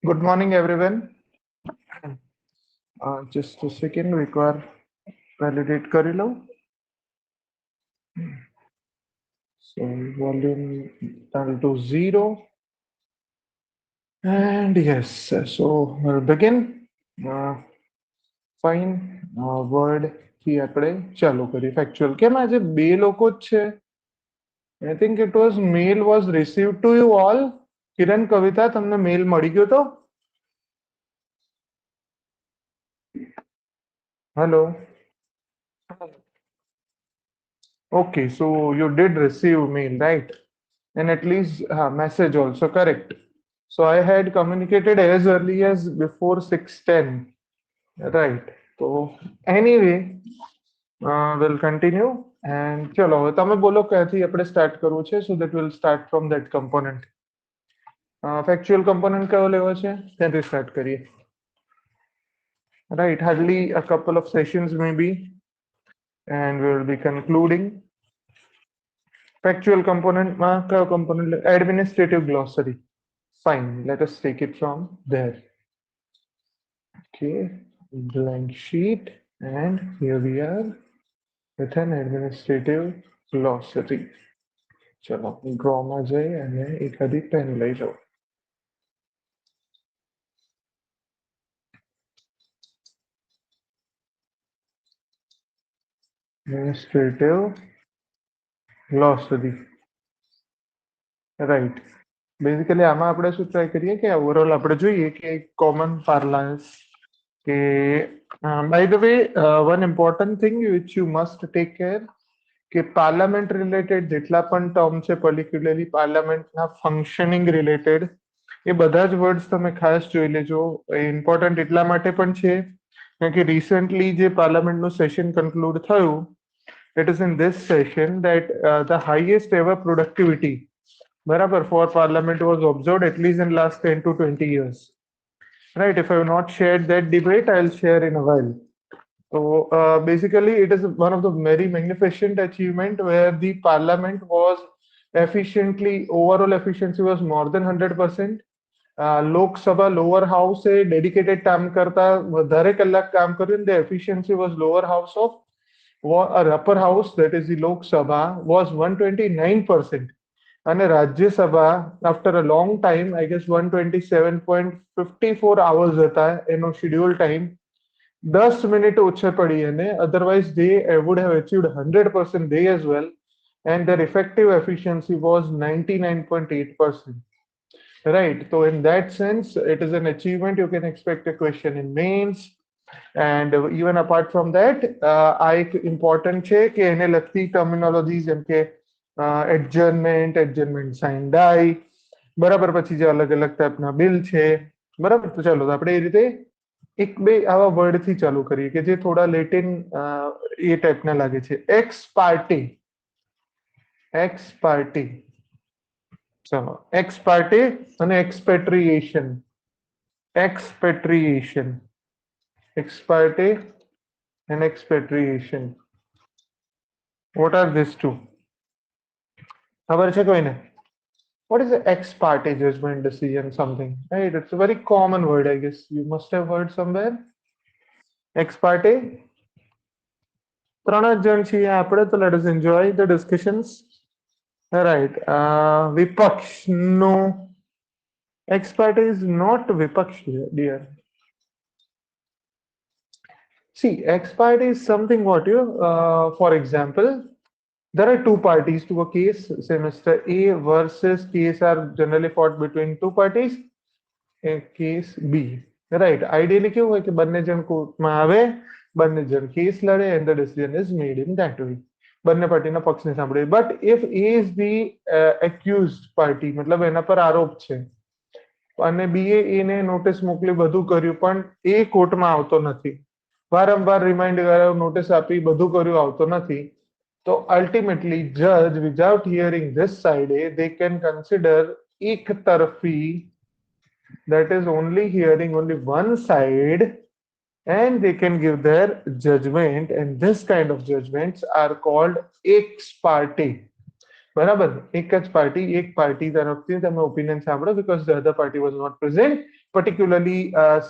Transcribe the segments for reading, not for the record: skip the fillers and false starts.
Good morning, everyone. Just a second, require validate करी लो. So volume down to 0. And yes, so we'll begin. Fine. Word થી આપણે ચાલુ કરીએ. Factual. કેમ આજે બે લોકો જ છે? I think it was mail was received to you all. કિરણ કવિતા તમને મેલ મળી ગયો તો? Hello. Okay, so you did receive mail, right? And at least message also, correct? So I had communicated as early as before 6:10, right? So anyway, we'll continue. And ચલો હવે તમે બોલો ક્યાંથી આપણે સ્ટાર્ટ કરવું છે, so that we'll start from that component. Factual component કયો લેવો છે ત્યાંથી સ્ટાર્ટ કરીએ. Right, hardly a couple of sessions maybe, and we will be concluding. Factual component માં કયો component? Administrative glossary. Fine, let us take it from there. Okay, blank sheet, and here we are with an administrative glossary. चलो draw में जाए અને એકાદી pen લઈ જાઓ. Administrative glossary. Right. Basically આમાં આપણે શું ટ્રાય કરીએ કે ઓવરઓલ આપણે જોઈએ કે common parlance કે by the way one important thing which you must take care કે પાર્લામેન્ટ રિલેટેડ જેટલા પણ ટર્મ છે પર્ટિક્યુલરલી પાર્લામેન્ટના ફંક્શનિંગ રિલેટેડ એ બધા જ વર્ડ્સ તમે ખાસ જોઈ લેજો. એ ઇમ્પોર્ટન્ટ એટલા માટે પણ છે કારણ કે રિસેન્ટલી જે પાર્લામેન્ટનું સેશન કન્ક્લુડ થયું, it is in this session that the highest ever productivity barabar for parliament was observed at least in last 10 to 20 years, right? If I have not shared that debate, I'll share in a while. So basically it is one of the very magnificent achievement where the parliament was efficiently, overall efficiency was more than 100%. Lok Sabha lower house a dedicated time karta વધારે કલાક કામ કર્યું. The efficiency was lower house of or upper house, that is the Lok Sabha, was 129%. And Rajya Sabha, after a long time, I guess 127.54 hours હતા એનો schedule time. 10 minute ઓછા પડી અને otherwise they would have achieved 100% they as well, and their effective efficiency was 99.8%. Right, so in that sense it is an achievement. You can expect a question in mains, and even apart from that આ એક important છે કે એને લગતી terminology જેમ કે એડજર્નમેન્ટ sign ડાઈ, બરાબર, પછી જે અલગ અલગ ટાઈપના બિલ છે, બરાબર. તો ચાલો આપણે એ રીતે એક બે આવા વર્ડ થી ચાલુ કરીએ કે જે થોડા લેટિન એ ટાઈપના લાગે છે. X party, x party. ચલો એક્સ પાર્ટી અને એક્સપેટ્રિએશન, એક્સપેટ્રિએશન, ex parte and expatriation. What are these two? ખબર છે કોઈને? What is the ex parte judgment decision something? Right, it's a very common word. I guess you must have heard somewhere. Ex parte. ત્રણ જ જણ છીએ આપણે, તો let us enjoy the discussions. Right. વિપક્ષ નો ex parte is not વિપક્ષ, dear. See, ex parte is something what you, for example, there are two parties to a case. Say Mr. A versus case are generally fought between two parties. A case B, right? Ideally કેવું હોય કે બંને જણ કોર્ટમાં આવે, બંને જણ case લડે, and the decision is made in that way. બંને પાર્ટીના પક્ષને સાંભળે. But if A is the accused party, મતલબ એના પર આરોપ છે અને B એ એને નોટિસ મોકલી, બધું કર્યું, પણ એ કોર્ટમાં આવતો નથી, વારંવાર રિમાઇન્ડ કરાયો, નોટિસ આપી, બધું કર્યું, આવતો નથી. So ultimately, judge, without hearing this side, they can consider ek tarfi, that is only hearing only one side, and they can give their judgment. And this kind of judgments are called ex parte. બરાબર, એક જ party, એક party તરફથી તમે opinion સાંભળો because the other party was not present, particularly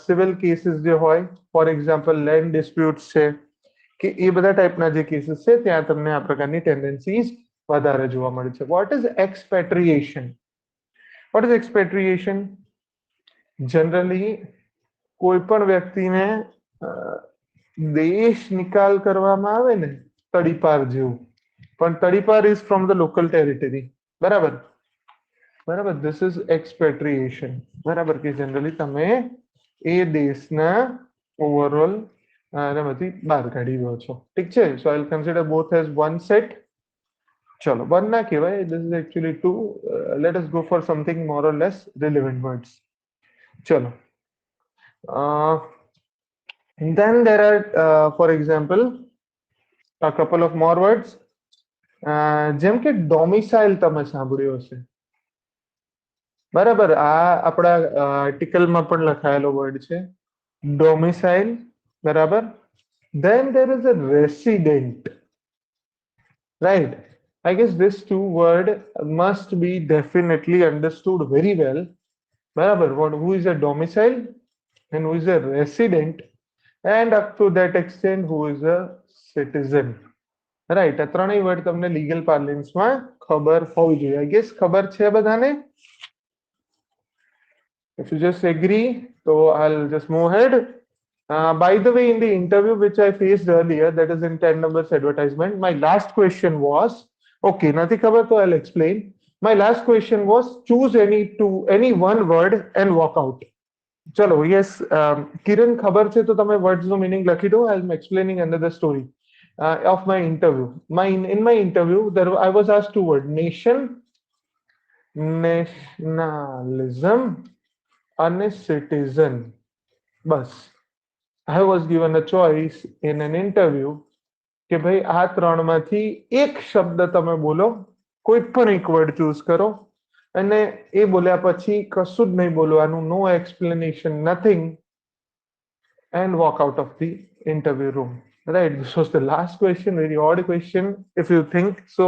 civil cases જે હોય, for example land disputes છે કે એ બધા ટાઈપના જે કેસીસ છે ત્યાં તમને આ પ્રકારની ટેન્ડન્સીઝ વધારે જોવા મળે છે. What is expatriation? What is expatriation? Generally કોઈ પણ વ્યક્તિને દેશ નિકાલ કરવામાં આવે ને તડીપાર જેવું, પણ તડીપાર is from the local territory. બરાબર બરાબર, ધીસ ઇઝ એક્સપેટ્રિએશન. બરાબર, કે જનરલી તમે એ દેશના ઓવરઓલ એનામાંથી બહાર કાઢી દો છો. ઠીક છે, so I will consider both as one set. ચલો, વન ના કહેવાય, this is actually two. Let us go for something more or less relevant words. ચલો, then there are for example a couple of more words, જેમ કે domicile તમે સાંભળ્યું હશે. બરાબર, આ આપણા આર્ટિકલમાં પણ લખાયેલો વર્ડ છે ડોમિસાઇલ. બરાબર, then there is a resident, right? I guess this two word must be definitely understood very well. બરાબર, what, who is a domicile and who is a resident, and up to that extent who is a citizen. Right, આ ત્રણેય word તમને legal પાર્લન્સમાં ખબર હોવી જોઈએ. I guess ખબર છે બધાને? If you just agree, so I'll just move ahead. By the way, in the interview which I faced earlier, that is in 10 numbers advertisement, my last question was, okay, નથી ખબર તો I'll explain. My last question was choose any one word and walk out. ચલો, yes, કિરણ ખબર છે તો તમે words નો meaning લખી દો. I am explaining another story of my interview. In my interview, I was asked two words: nation, nationalism, and citizen. Bas. I was given a choice in an interview કે ભાઈ આ ત્રણમાંથી એક શબ્દ તમે બોલો, કોઈ પણ એક વર્ડ ચૂઝ કરો, અને એ બોલ્યા પછી કશું જ નહીં બોલવાનું, no explanation, nothing, and walk out of the interview room. Right, this was the last question. Very odd question if you think so,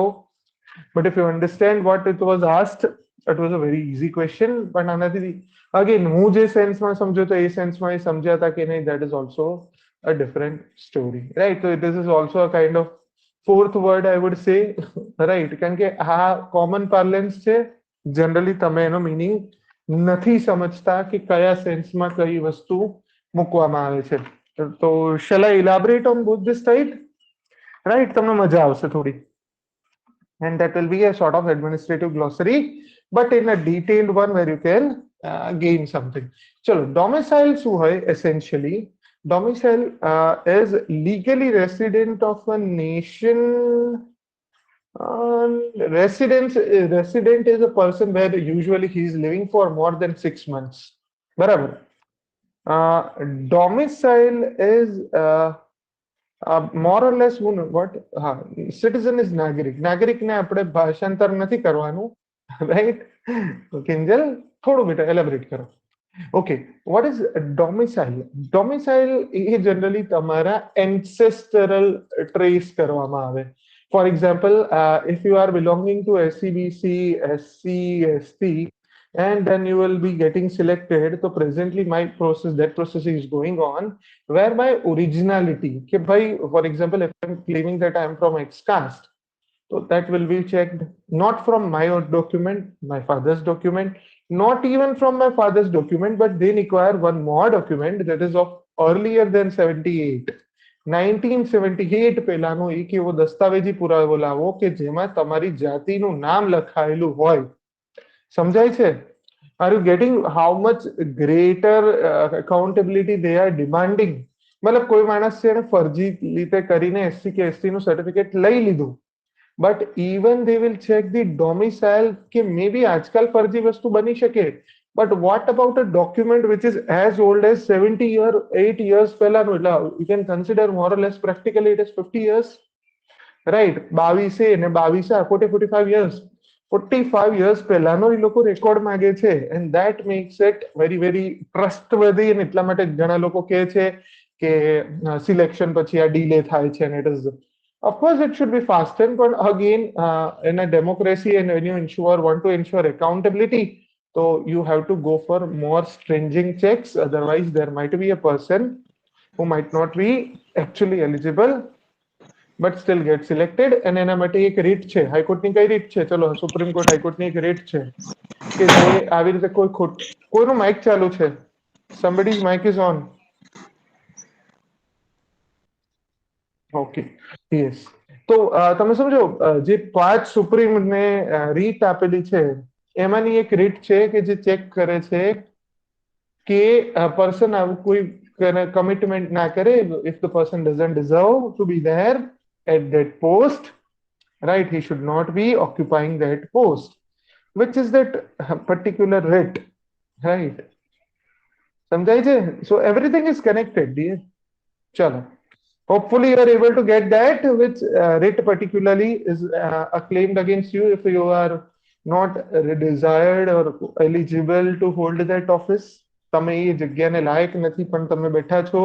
but if you understand what it was asked, it was a very easy question. But આનાથી again હું જે સેન્સમાં સમજો તો એ સેન્સમાં એ સમજ્યા હતા કે નહીં, that is also a different story, right? So this is also a kind of fourth word I would say, right? કારણ કે આ common parlance છે, generally તમે એનો meaning નથી સમજતા કે કયા સેન્સમાં કઈ વસ્તુ મૂકવામાં આવે છે. તો shall I elaborate on both this side? Right, તમને મજા આવશે થોડી. And that will be a sort of administrative glossary, but in a detailed one where you can gain something. Chalo, domicile શું હોય? Essentially, domicile is legally resident of a nation. Resident is a person where usually he is living for more than 6 months. બરાબર. Domicile is more or less what? Citizen is નાગરિક. નાગરિકને આપણે ભાષાંતર નથી કરવાનું, right? Kinjal થોડું બેટા એલેબરેટ કરો. Okay, what is domicile? Domicile A generally તમારા ancestral trace કરવામાં આવે. For example, if you are belonging to SCBC, SC, ST, and then you will be getting selected. So presently that process is going on, where my originality, ke bhai, for example, if I'm claiming that I'm from X caste, so that will be checked not from my own document, my father's document, not even from my father's document, but they require one more document that is of earlier than 78. 1978 પહેલાનો એક એવો દસ્તાવેજી પુરાવો લાવો કે જેમાં તમારી જાતિનું નામ લખાયેલું હોય. સમજાય છે? Are you getting how much greater accountability they are demanding? मतलब कोई मानस છે ને ફરજી રીતે કરીને SC કે ST નું સર્ટિફિકેટ લઈ લીધું, but even they will check the domicile કે maybe આજકાલ ફરજી વસ્તુ બની શકે, but what about a document which is as old as 78 years પહેલાનું? એટલે you can consider more or less practically it is 50 years, right? 22 ને 22 45 years. 45 years પહેલાનો એ લોકો રેકોર્ડ માંગે છે, and that makes it very very trustworthy. અને એટલા માટે ઘણા લોકો કહે છે કે સિલેક્શન પછી આ ડીલે થાય છે, and it is, of course it should be faster, but again in a democracy and when you want to ensure accountability, So you have to go for more stringent checks, otherwise there might be a person who might not be actually eligible but still get selected. And એના માટે એક રીટ છે, હાઈકોર્ટની કઈ રીટ છે, ચલો supreme court હાઈકોર્ટની એક રીટ છે કે જે આવી રીતે કોઈનું માઇક ચાલુ છે, somebody's mic is on. Okay, yes. તો તમે સમજો જે 5 સુપ્રીમ ને રીટ આપેલી છે એમાંની એક રીટ છે કે જે ચેક કરે છે કે પર્સન આવું કોઈ કમિટમેન્ટ ના કરે, if the person doesn't deserve to be there at that post, right, he should not be occupying that post, which is that particular writ, right? સમજાય છે? So everything is connected, dear. ચલો, hopefully you are able to get that, which writ particularly is claimed against you if you are not desired or eligible to hold that office. તમે એ જગ્યાને લાયક નથી પણ તમે બેઠા છો,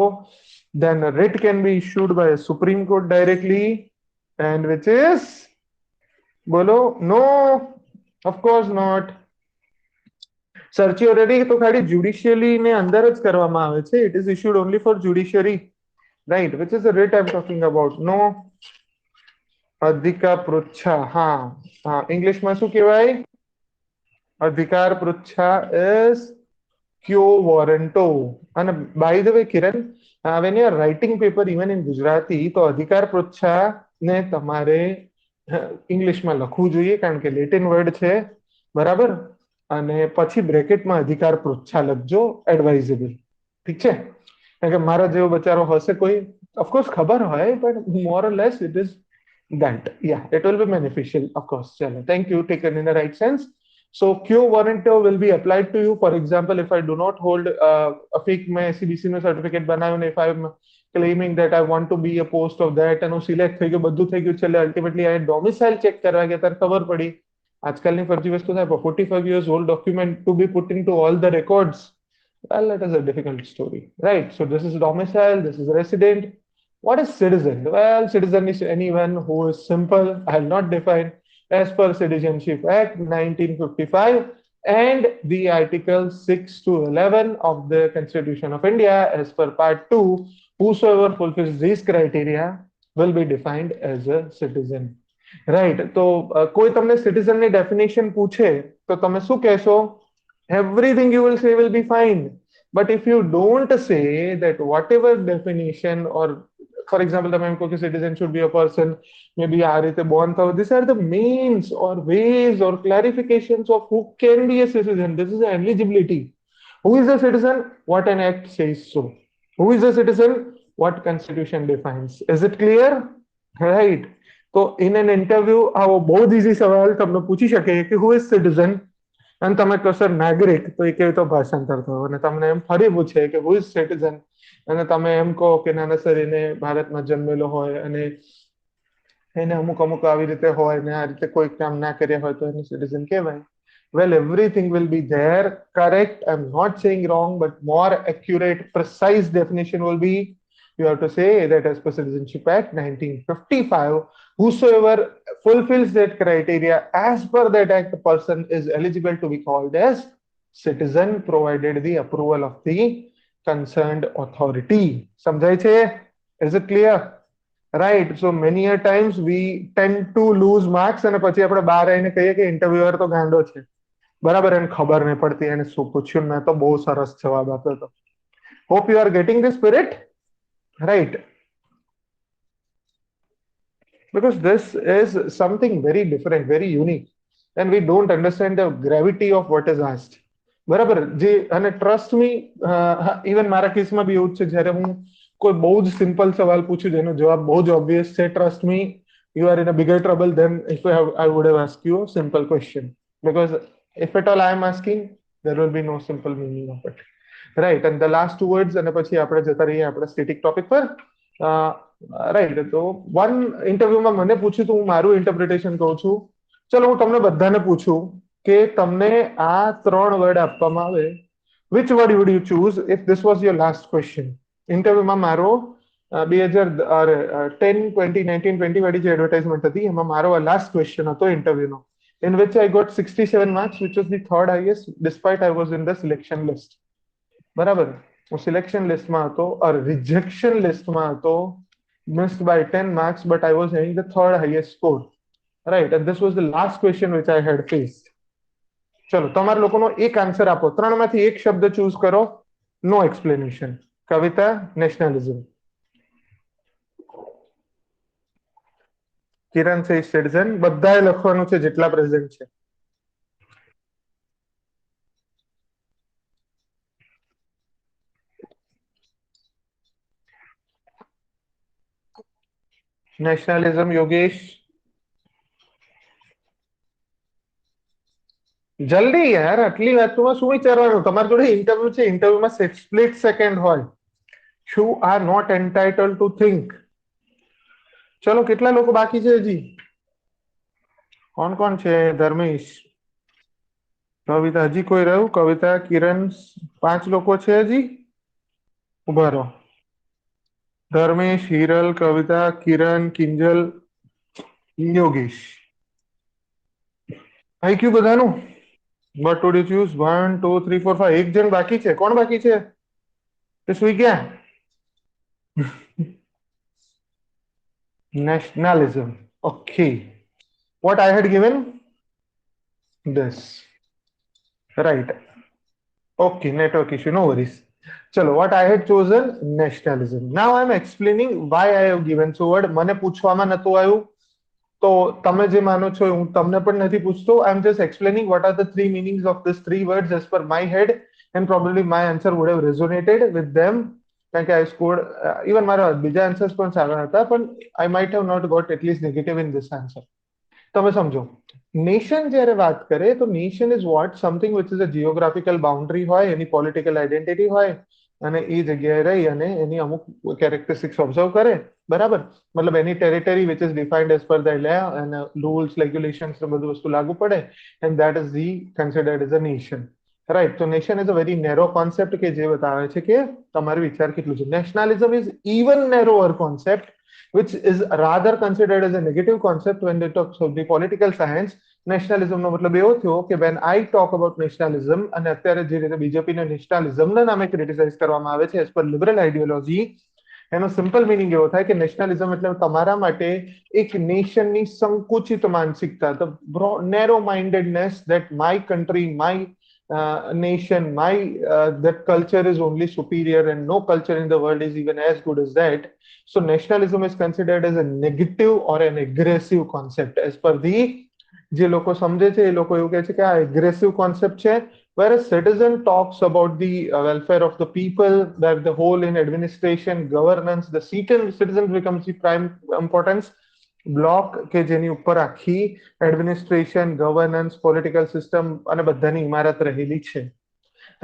then a writ can be issued by a Supreme Court directly, and which is, બોલો, no, of course not. Certiorari તો ખાલી judicially ને અંદર જ કરવામાં આવે છે. It is issued only for judiciary, right? Which is the writ I'm talking about. No. અધિકાર પૃચ્છા, હા હા, ઇંગ્લિશમાં શું કહેવાય? અધિકાર પૃચ્છા is quo warranto. And by the way, Kiran, when you are writing paper even in Gujarati, તો અધિકાર પૃચ્છા ને તમારે ઇંગ્લિશમાં લખવું જોઈએ કારણ કે લેટિન વર્ડ છે, બરાબર? અને પછી બ્રેકેટમાં અધિકાર પૃચ્છા લખજો, એડવાઇઝેબલ. ઠીક છે? કારણ કે મારા જેવો બચારો હશે કોઈ, ઓફકોર્સ ખબર હોય, but more or less it is that. Yeah, it will be beneficial, of course. Chalo, thank you, taken in the right sense. So quo warranto will be applied to you. For example, if I do not hold a fake my CBC no certificate બનાવ્યું, if I am claiming that I want to be a post of that, and select થઈ ગયો, બધું થઈ ગયું, છેલ્લે ultimately I domicile check કરવા ગયા ત્યારે ખબર પડી આજકાલની ફરજી વસ્તુ થાય, 45 years old document to be put into all the records. Well, that is a difficult story, right? So this is domicile, this is resident. What is citizen? Well, citizen is anyone who is simple. I will not define. As per Citizenship Act 1955 and the Article 6 to 11 of the Constitution of India, as per Part 2, whosoever fulfills these criteria will be defined as a citizen. Right? તો કોઈ તમને citizen ની definition પૂછે તો તમે શું કહેશો? Everything you will say will be fine. But if you don't say that whatever definition, or for example, the main citizen should be a person, maybe born. These are the means or ways or clarifications of who can be a citizen. This is the eligibility. Who is a citizen? What an act says so. Who is a citizen? What constitution defines. Is it clear? Right. So in an interview, આવો બહુ easy સવાલ તમને પૂછી શકે કે who is citizen? અને તમે કહો સર નાગરિક, તો એ કેવી તો ભાષાંતર થયો. અને તમને એમ ફરી પૂછે કે who is citizen? અને તમે એમ કહો કે નાના સર એને ભારતમાં જન્મેલો હોય અને એને અમુક અમુક આવી રીતે હોય ને આ રીતે કોઈ કામ ના કર્યા હોય તો એને સિટીઝન કહેવાય. Well, everything will be there, correct. I'm not saying wrong, but more accurate, precise definition will be, you have to say that as per Citizenship Act 1955, whosoever fulfills that criteria as per that act, the person is eligible to be called as citizen, provided the approval of the concerned authority. સમજાય છે? Is it clear? Right. So many a times we tend to lose marks અને પછી આપણે બહાર આવીને કહીએ કે interviewer તો ગાંડો છે, બરાબર? એને ખબર નહીં પડતી, એને શું પૂછ્યું, મેં તો બહુ સરસ જવાબ આપ્યો હતો. Hope you are getting the spirit, right? Because this is something very different, very unique, and we don't understand the gravity of what is asked. બરાબર? જે અને ટ્રસ્ટ મી, ઇવન મારા કેસમાં બી એવું જ છે, જ્યારે હું કોઈ બહુ જ સિમ્પલ સવાલ પૂછું જેનો જવાબ બહુ જ ઓબ્વિયસ છે, trust me, you are in a bigger trouble than if I would have asked you a simple question. Because if at all I am asking, there will be no simple meaning of it. Right? And the last two words, અને પછી આપણે જતા રહીએ આપણા static topic પર. Right. તો one ઇન્ટરવ્યુમાં મને પૂછ્યું તો હું મારું ઇન્ટરપ્રિટેશન કહું છું. ચલો હું તમને બધાને પૂછું કે તમને આ 3 વર્ડ આપવામાં આવે, which word would you choose if this was your last question? ઇન્ટરવ્યુમાં મારો 2010, 20, 19, 20 વાળી જે એડવર્ટાઇઝમેન્ટ હતી એમાં મારો લાસ્ટ ક્વેશ્ચન હતો ઇન્ટરવ્યુનો in which I got 67 marks, which was the third highest, despite I was in the selection list. બરાબર, હું selection લિસ્ટમાં હતો or રિજેક્શન લિસ્ટમાં હતો, missed by 10 marks, but I was having the third highest score, right? And this was the last question which I had faced. ચલો તમારા લોકોનો એક આન્સર આપો, ત્રણમાંથી એક શબ્દ ચૂઝ કરો, નો એક્સપ્લેનેશન. કવિતા, નેશનલિઝમ. કિરણ છે સિટીઝન, બધાએ લખવાનું છે જેટલા પ્રેઝન્ટ છે. નેશનલિઝમ યોગેશ, જલ્દી યાર, આટલી વાતમાં શું વિચારવાનું? તમારી જોડે ઇન્ટરવ્યુ છે, ઇન્ટરવ્યુમાં સ્પ્લિટ સેકન્ડ હોય. You are not entitled to think. ચલો કેટલા લોકો બાકી છે હજી? કોણ કોણ છે? ધર્મેશ, કવિતા, હજી કોઈ રહ્યું? કવિતા, કિરણ, 5 લોકો છે હજી. ઉભા રહો. ધર્મેશ, હિરલ, કવિતા, કિરણ, કિંજલ, યોગેશ. આઈક્યુ બધાનું? What would you choose? 1 2 3 4 5. એક જણ બાકી છે. કોણ બાકી છે? તે સુઈ ગયા? Nationalism. Okay. What I had given? This. Right. Okay, network issue, no worries. Chalo, what I had chosen? Nationalism. Now I am explaining why I have given so word. મને પૂછવામાં નતું આવ્યું, તો તમે જે માનો છો હું તમને પણ નથી પૂછતો. I am just explaining what are the three meanings of these three words as per my head, and probably my answer would have resonated with them. કારણ કે I scored even મારા બીજા આન્સર્સ પણ સારા હતા, પણ I might have not got at least negative in this answer. તમે સમજો, nation જ્યારે વાત કરે તો nation is what? Something which is a geographical boundary હોય, એની પોલિટિકલ આઈડેન્ટિટી હોય, અને એ જગ્યાએ રહી અને એની અમુક કેરેક્ટરિસ્ટિક્સ ઓબ્ઝર્વ કરે, બરાબર? મતલબ એની territory which is defined as per the law અને રૂલ્સ રેગ્યુલેશન્સ ને બધું વસ્તુ લાગુ પડે, and that is the considered as a nation, right? તો nation is a very narrow concept કે જે બતાવે છે કે તમારું વિચાર કેટલું છે. Nationalism is even narrower concept which is rather considered as a negative concept when they talk of the political science. નેશનલિઝમ નો મતલબ એવો થયો કે when I talk about nationalism, અને અત્યારે જે રીતે બીજેપી ને નેશનલિઝમ ના નામે ક્રિટિસાઇઝ કરવામાં આવે છે એઝ પર લિબરલ આઈડિયોલોજી, એનો સિમ્પલ મિનિંગ એવો થાય કે નેશનલિઝમ એટલે તમારા માટે એક નેશનની સંકુચિત માનસિકતા, the narrow mindedness that my country, my nation, my that culture is only superior and no culture in the world is even as good as that. So nationalism is considered as a negative or an aggressive concept as per the જે લોકો સમજે છે એ લોકો એવું કહે છે કે આ એગ્રેસિવ કોન્સેપ્ટ છે. Whereas citizen talks about the welfare of the people, that the whole in administration, governance, the citizen becomes the prime importance block કે જેની ઉપર આખી એડમિનિસ્ટ્રેશન, ગવર્નન્સ, પોલિટિકલ સિસ્ટમ અને બધાની ઇમારત રહેલી છે,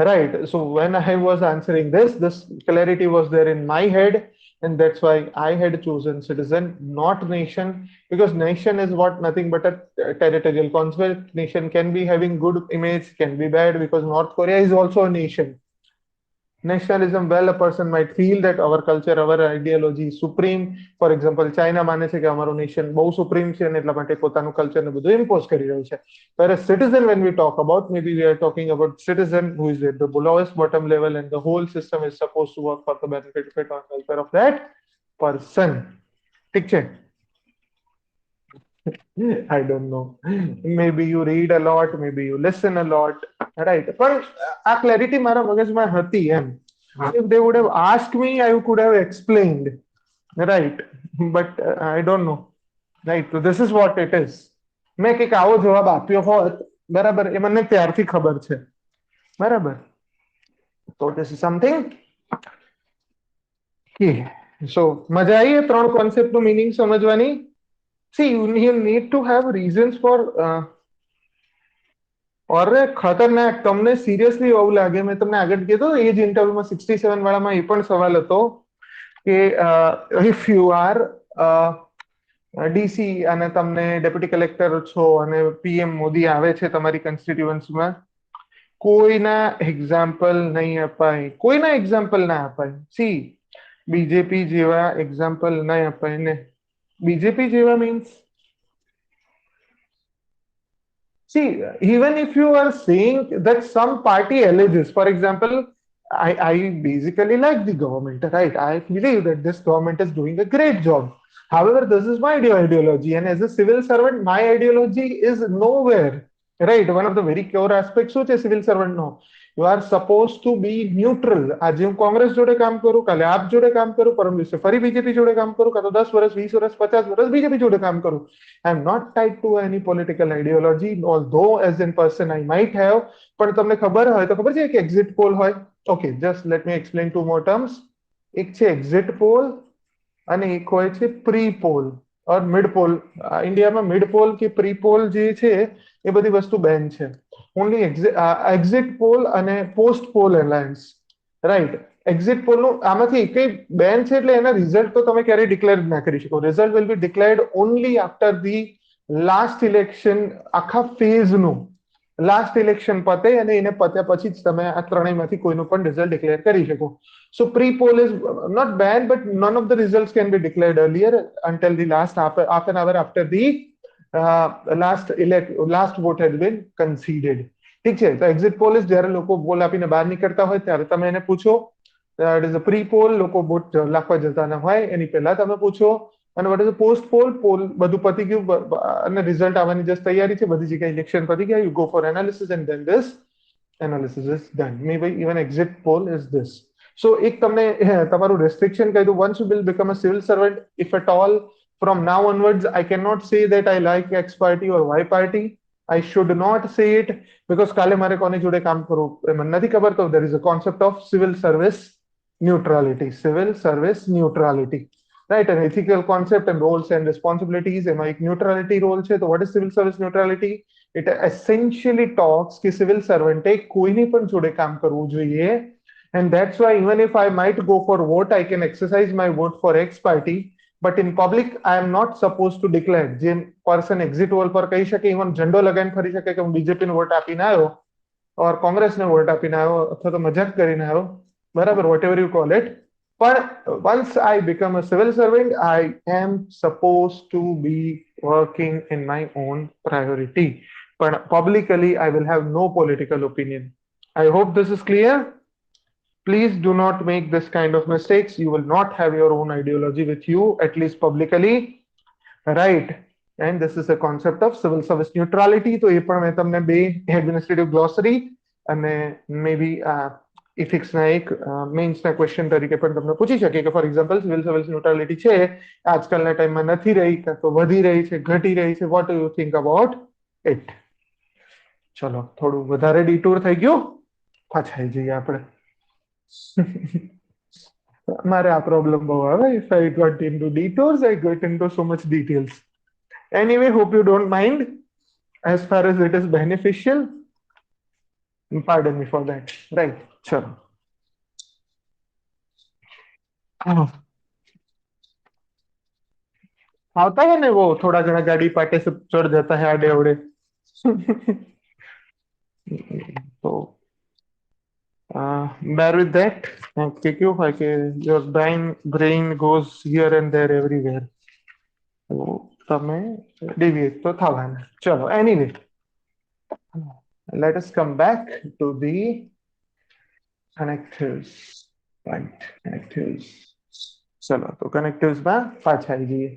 right? So when I was answering this clarity was there in my head, and that's why I had chosen citizen, not nation, because nation is what? Nothing but a territorial concept. Nation can be having good image, can be bad, because North Korea is also a nation. Nationalism, well, a person might feel that our culture, our ideology is supreme. For example, China માને છે કે અમારું nation બહુ supreme છે અને એટલા માટે પોતાનું કલ્ચર ને બધું ઇમ્પોઝ કરી રહ્યું છે. Whereas citizen, when we talk about, maybe we are talking about citizen who is at the lowest bottom level, and the whole system is supposed to work for the benefit or welfare of that person. ઠીક છે? I don't know. Maybe you read a lot, maybe you listen a lot, right? પણ આ clarity મારા મગજમાં હતી એમ. If they would have asked me, I could have explained, right? But I don't know, right? So this is what it is. મેં કંઈક આવો જવાબ આપ્યો હોત, બરાબર, એ મને ત્યારથી ખબર છે, બરાબર? તો this is something. Okay. So મજા આવી એ ત્રણ કોન્સેપ્ટનું મીનિંગ સમજવાની? See, you need to have reasons for અરે ખતરનાક, તમને સિરિયસલી એવું લાગે? મેં તમને આગળ કીધું એ જ ઇન્ટરવ્યુમાં 67 વાળામાં એ પણ સવાલ હતો કે if you are ડીસી અને તમને ડેપ્યુટી કલેક્ટર છો અને પીએમ મોદી આવે છે તમારી કન્સ્ટિટ્યુઅન્સીમાં, કોઈના એક્ઝામ્પલ નહીં અપાય, કોઈના એક્ઝામ્પલ ના અપાય. સી, બીજેપી જેવા એક્ઝામ્પલ નહીં અપાય ને. બીજેપી જેવા means See, even if you are saying that some party alleges, for example, I basically like the government, right? I believe that this government is doing a great job. However, this is my ideology, and as a civil servant, my ideology is nowhere, right? One of the very core aspects of a civil servant, no. You are supposed to be neutral. આજે હું કોંગ્રેસ જોડે કામ કરું, કાલે આપ જોડે કામ કરું, પરમ દિવસે ફરી બીજેપી જોડે કામ કરું, કાં તો 10 વર્ષ, 20 વર્ષ, 50 વર્ષ બીજેપી જોડે કામ કરું. I am not tied to any political ideology, although as in person I might have. પણ તમને ખબર હોય તો ખબર છે કે એક્ઝિટ પોલ હોય. Okay, just let me explain to more terms. એક છે એક્ઝિટ પોલ અને એક હોય છે pre poll or mid poll. ઇન્ડિયામાં મિડ પોલ કે પ્રી પોલ જે છે એ બધી વસ્તુ બેન છે. ઓનલી એક્ઝિટ પોલ અને post poll alliance, right. Exit poll નું આમાંથી એકય બેન છે એટલે એના રિઝલ્ટ તો તમે ક્યારેય ડિક્લેર ના કરી શકો. Result will be declared only after the last election. આખા ફેઝ નું લાસ્ટ ઇલેક્શન પતે અને એને પત્યા પછી જ તમે આ ત્રણેયમાંથી કોઈનું પણ રિઝલ્ટ ડિક્લેર કરી શકો. So pre-poll is not banned, but none of the results can be declared earlier until the last half an hour after the last vote has been conceded. ઠીક છે, તો એક્ઝિટ પોલ ઇઝ જ્યારે લોકો pole આપીને બહાર નીકળતા હોય ત્યારે તમે એને પૂછો. It is a pre poll, લોકો વોટ લાખવા જતા ન હોય એની પહેલા તમે પૂછો. અને what is post poll? Poll બધું પતી ગયું અને રિઝલ્ટ આવવાની જસ્ટ તૈયારી છે, બધી જગ્યાએ ઇલેક્શન પતી ગયા, you go for analysis and then this analysis is done. મે ભાઈ even exit poll is this. So એક તમને તમારું restriction કહી દઉં. once you will become a civil servant, if at all, from now onwards I cannot say that I like X party or Y party. I should not say it because કાલે મારે કોની જોડે કામ કરવું એ મને નથી ખબર. તો there is a concept of civil service neutrality. Civil service neutrality, right? An ethical concept and roles and responsibilities. એમાં એક neutrality role છે. તો what is civil service neutrality? It essentially talks કે civil servant એ કોઈની પણ જોડે કામ કરવું જોઈએ. And that's why even if I might go for vote, I can exercise my vote for X party, but in public I am not supposed to declare. જે person exit poll પર કહી શકે, even ઝંડો લગાવીને ફરી શકે કે હું બીજેપી ને વોટ આપીને આવ્યો or કોંગ્રેસને વોટ આપીને આવ્યો અથવા તો મજાક કરીને આવ્યો, બરાબર, whatever you call it. પણ once I become a civil servant, I am supposed to be working in my own priority. But publicly I will have no political opinion. I hope this is clear. Please do not make this kind of mistakes. You will not have your own ideology with you, at least publicly, right? And this is a concept of civil service neutrality. તો એ પણ મેં તમને બે administrative ગ્લોસરી અને maybe ethics ના એક mains ના question તરીકે પણ તમને પૂછી શકે કે for example civil service neutrality છે આજકાલના ટાઈમમાં નથી રહી કાં તો વધી રહી છે, ઘટી રહી છે. What do you think about it? ચલો, થોડું વધારે ડિટૂર થઈ ગયું, પાછા આવી જઈએ આપણે. મારે આ પ્રોબ્લેમ બહુ આવે. if I got into detours, I got into so much details. Anyway, hope you don't mind. As far as it is beneficial, pardon me for that, right? चलो, आता है ना वो थोड़ा घना गाड़ी पाटे से चढ़ जाता है आड़े अवड़े. तो bear with that. કે ક્યું હોય કે your brain goes here and there everywhere. તો તમે deviate તો થવાના. ચલો, anyway, let us come back to the connectives, right? Connectives. ચલો, તો connectives માં પાછા આવી જઈએ.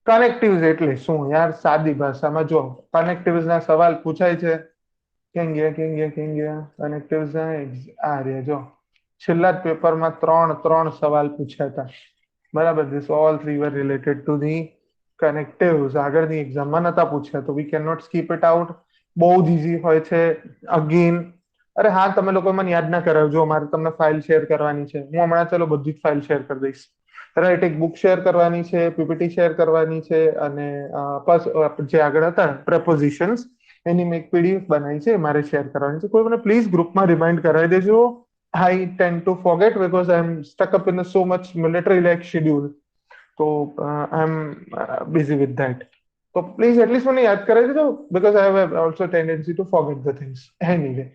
કનેક્ટિવ્સ એટલે શું યાર? સાદી ભાષામાં જો કનેક્ટિવ્સ ના સવાલ પૂછાય છે. કેમ ગયા કનેક્ટિવ્સ આ રે જો છેલ્લા જ પેપરમાં ત્રણ સવાલ પૂછ્યા હતા, બરાબર. This all three were related to the connectives. આગળની એક્ઝામમાં નતા પૂછ્યા તો we cannot skip it out. બહુ જ ઈઝી હોય છે. અગેન, અરે હા, તમે લોકો મને યાદ ના કરાવજો, મારે તમને ફાઇલ શેર કરવાની છે. હું હમણાં ચલો બધી જ ફાઇલ શેર કરી દઈશ, રાઈટ. એક બુક શેર કરવાની છે, પીપીટી શેર કરવાની છે અને જે આગળ હતા પ્રેપોઝિશન્સ એની મેં એક પીડીએફ બનાવી છે, મારે શેર કરવાની છે. કોઈ મને પ્લીઝ ગ્રુપમાં રિમાઇન્ડ કરાવી દેજો. I tend to forget because I'm stuck up in a so much military-like schedule. So I'm busy with that. So please at least મને યાદ કરાવી દેજો because I have also a tendency to forget the things. Anyway,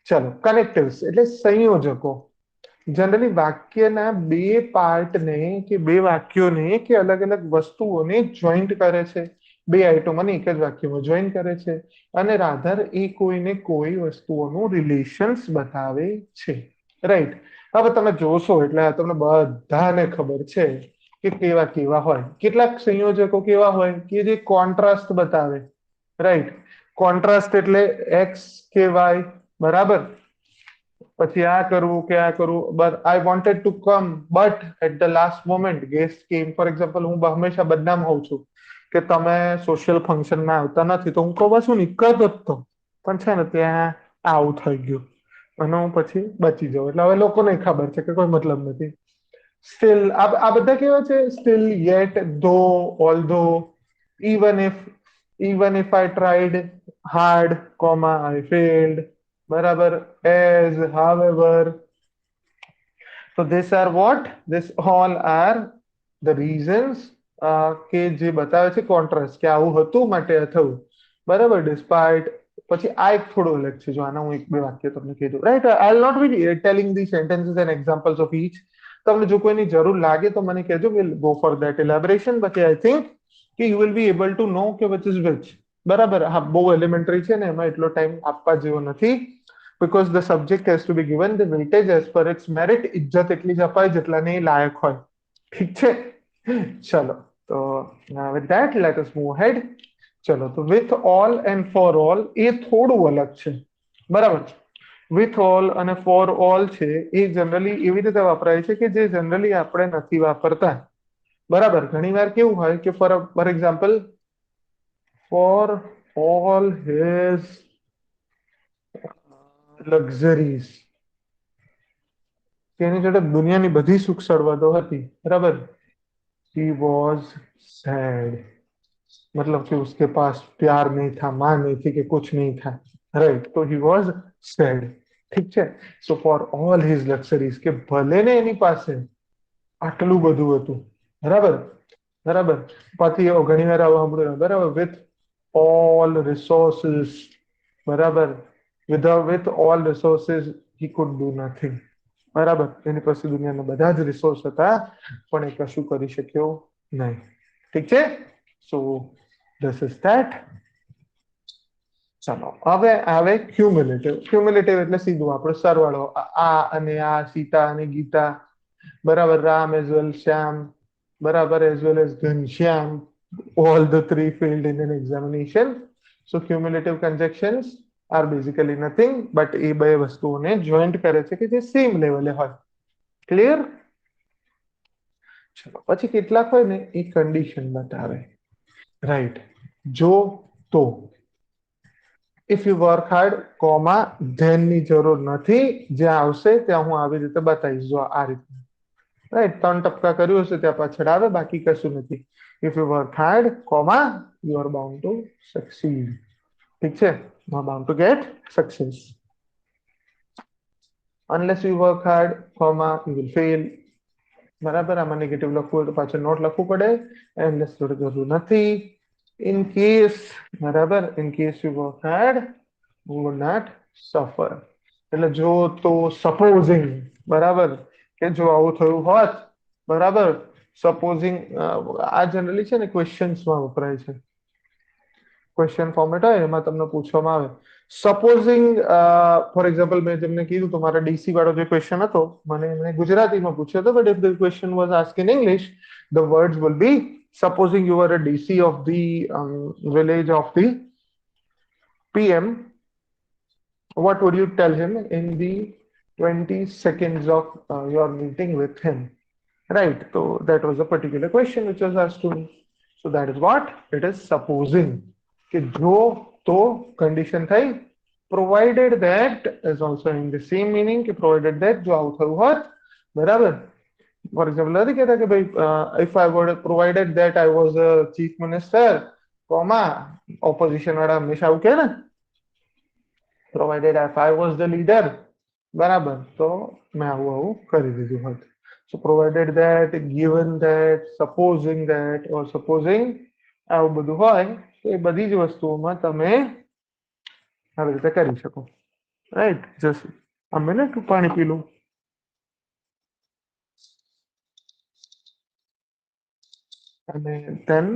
ચલો, connectives એટલે સંયોજકો. Generally વાક્યના બે પાર્ટને કે બે વાક્યોને કે અલગ અલગ વસ્તુઓને જોઈન્ટ કરે છે. બે આઇટમોને એક જ વાક્યમાં જોઈન કરે છે અને રાધર એ કોઈને કોઈ વસ્તુઓનું રિલેશન્સ બતાવે છે, રાઈટ. હવે તમે જોશો એટલે તમને બધાને ખબર છે કે કેવા કેવા હોય. કેટલાક સંયોજકો કેવા હોય કે જે કોન્ટ્રાસ્ટ બતાવે, રાઈટ. કોન્ટ્રાસ્ટ એટલે એક્સ કે વાય, બરાબર. પછી આ કરવું કે આ કરવું, but I wanted to come but at the last moment guest came. For example હું હંમેશા બદનામ હોઉં છું કે તમે સોશિયલ ફંક્શનમાં આવતા નથી, તો હું કહું બસ હું નીકળતો જ તો, પણ છે ને ત્યાં આવું થઈ ગયું અને હું પછી બચી જાઉં. એટલે હવે લોકોને ખબર છે કે કોઈ મતલબ નથી. સ્ટીલ આ બધા કેવા છે, સ્ટીલ, યેટ, ધો, ઓલ્ધો, even if I tried hard, comma, I failed, બરાબર. as, however, so these are what, this all are the reasons કે જે બતાવે છે કોન્ટ્રાસ્ટ, કે આવું હતું માટે આ થયું, બરાબર. ડિસ્પાઇટ. પછી આ એક થોડું અલગ છે, જો આના હું એક બે વાક્ય તમને કીધું, right. I will not be telling the sentences and examples of each. તમને જો કોઈની જરૂર લાગે તો મને કહેજો, will go for that elaboration. બાકી આઈ થિંક કે you will be able to know કે વિચ ઇઝ વિચ, બરાબર. હા, બહુ એલિમેન્ટરી છે ને એમાં એટલો ટાઈમ આપવા જેવો નથી. because the subject has to be given the weightage as per its merit. ઇજ્જત એટલી જ અપાય જેટલાને એ લાયક હોય, ઠીક છે. ચલો, તો with that let us move ahead. ચલો, તો with all and for all એ થોડું અલગ છે, બરાબર. with all અને for all છે એ જનરલી એવી રીતે વપરાય છે કે જે જનરલી આપણે નથી વાપરતા, બરાબર. ઘણી વાર કેવું હોય કે for example, for all his luxuries, કે એની જોડે દુનિયાની બધી સુખ સગવડો હતી, બરાબર. he was sad, मतलब कि उसके पास प्यार नहीं था, मां नहीं थी कि कुछ नहीं था, राइट. तो he was sad, ઠીક છે. so for all his luxuries, કે ભલે ને એની પાસે આટલું બધું હતું, બરાબર, બરાબર. પછી ઘણી વાર આવું સાંભળ્યું, બરાબર. with all resources, બરાબર. with all resources he could do nothing, બરાબર. એની પાસે દુનિયાના બધા જ રિસોર્સ હતા પણ એ કશું કરી શક્યો નહીં, ઠીક છે. So this is that. ચાલો, હવે આવે ક્યુમ્યુલેટિવ. ક્યુમ્યુલેટિવ એટલે સીધું આપણો સરવાળો. આ અને આ, સીતા અને ગીતા, બરાબર. રામ એઝ વેલ શ્યામ, બરાબર, as well as Ghanshyam, all the three failed in an examination. So cumulative conjunctions are basically nothing but એ બે વસ્તુઓને જોઈન્ટ કરે છે કે જે સેમ લેવલે હોય. ક્લિયર? ચલો, પછી કેટલાક હોય ને એ કન્ડિશન બતાવે, રાઈટ. જો તો if you work hard, comma, then ની જરૂર નથી. જ્યાં આવશે ત્યાં હું આવી રીતે બતાવીશ, જો આ રીતે, રાઈટ. 3 ટપકા કર્યું હશે ત્યાં પાછળ આવે, બાકી કશું નથી. If you work hard, comma, you are bound two succeed, ઠીક છે. You are bound two gate success. Unless you work hard, comma, you will fail, બરાબર. આમાં નેગેટિવ લખવું હોય તો પાછળ નોટ લખવું પડે. એનલેસ જોડે જરૂર નથી. ઇન કેસ, બરાબર, in case you work hard, you will not suffer. એટલે જો તો સપોઝિંગ, બરાબર, કે જો આવું થયું હોત, બરાબર. સપોઝિંગ આ જનરલી છે ને ક્વેશ્ચન્સમાં વપરાય છે. ક્વેશ્ચન ફોર્મેટ હોય એમાં તમને પૂછવામાં આવે. સપોઝિંગ, ફોર એક્ઝામ્પલ મેં તમને કીધું તો મારા ડીસી વાળો જે ક્વેશ્ચન હતો મને એમણે ગુજરાતીમાં પૂછ્યો હતો, but if the question was ask in English, the words will be, supposing you are a DC of the village of the PM, what would you tell him in the 20 seconds of your meeting with him, right? So that was a particular question which was asked to me. So that is what it is, supposing. કે જો તો condition થઈ, provided that is also in the same meaning, કે provided that જો આવું થયું હોત, બરાબર. ફોર એક્ઝામ્પલ નથી કહેતા કે ભાઈ if I વોડ provided that I was a chief minister, comma, opposition વાળા હંમેશા આવું કહે ને, provided if I was the leader, બરાબર, તો મેં આવું આવું કરી દીધું હોત. So provided that, given that, supposing that, or supposing આવું બધું હોય તો એ બધી જ વસ્તુઓમાં તમે આવી રીતે કરી શકો, રાઈટ. જસ્ટ a minute, પાણી પી લઉં. અને then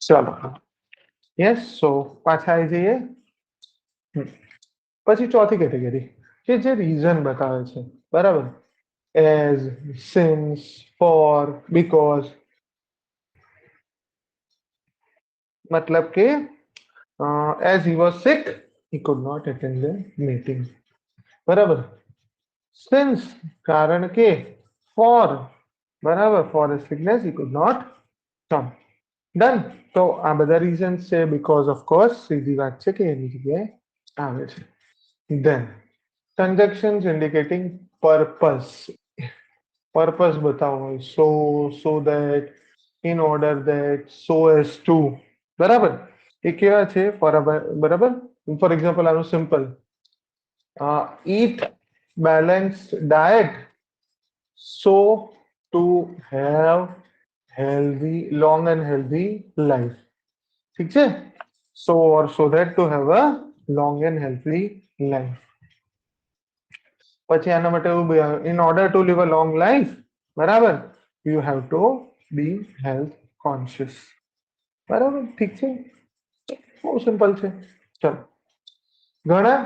ચલો યસ સો પાછા આવી જઈએ પછી ચોથી કેટેગરી કે જે રીઝન બતાવે છે બરાબર એઝ સિન્સ ફોર બીકોઝ मतलब કે as he was sick he could not attend the meeting બરાબર since કારણ કે for બરાબર for a sickness he could not come done તો આ બધા રીઝન્સ છે બીકોઝ ઓફ કોર્સ સીધી વાત છે કે એની જગ્યાએ આવે છે then conjunctions indicating purpose purpose બતાવો હોય so that in order that so as to બરાબર એ કેવા છે બરાબર ફોર એક્ઝામ્પલ આનું simple eat balanced diet so to have healthy long and healthy life ઠીક છે so or so that to have a long and healthy life પછી આના માટે in order to live a long life બરાબર you have to be health conscious બરાબર ઠીક છે બહુ સિમ્પલ છે ચલો ઘણા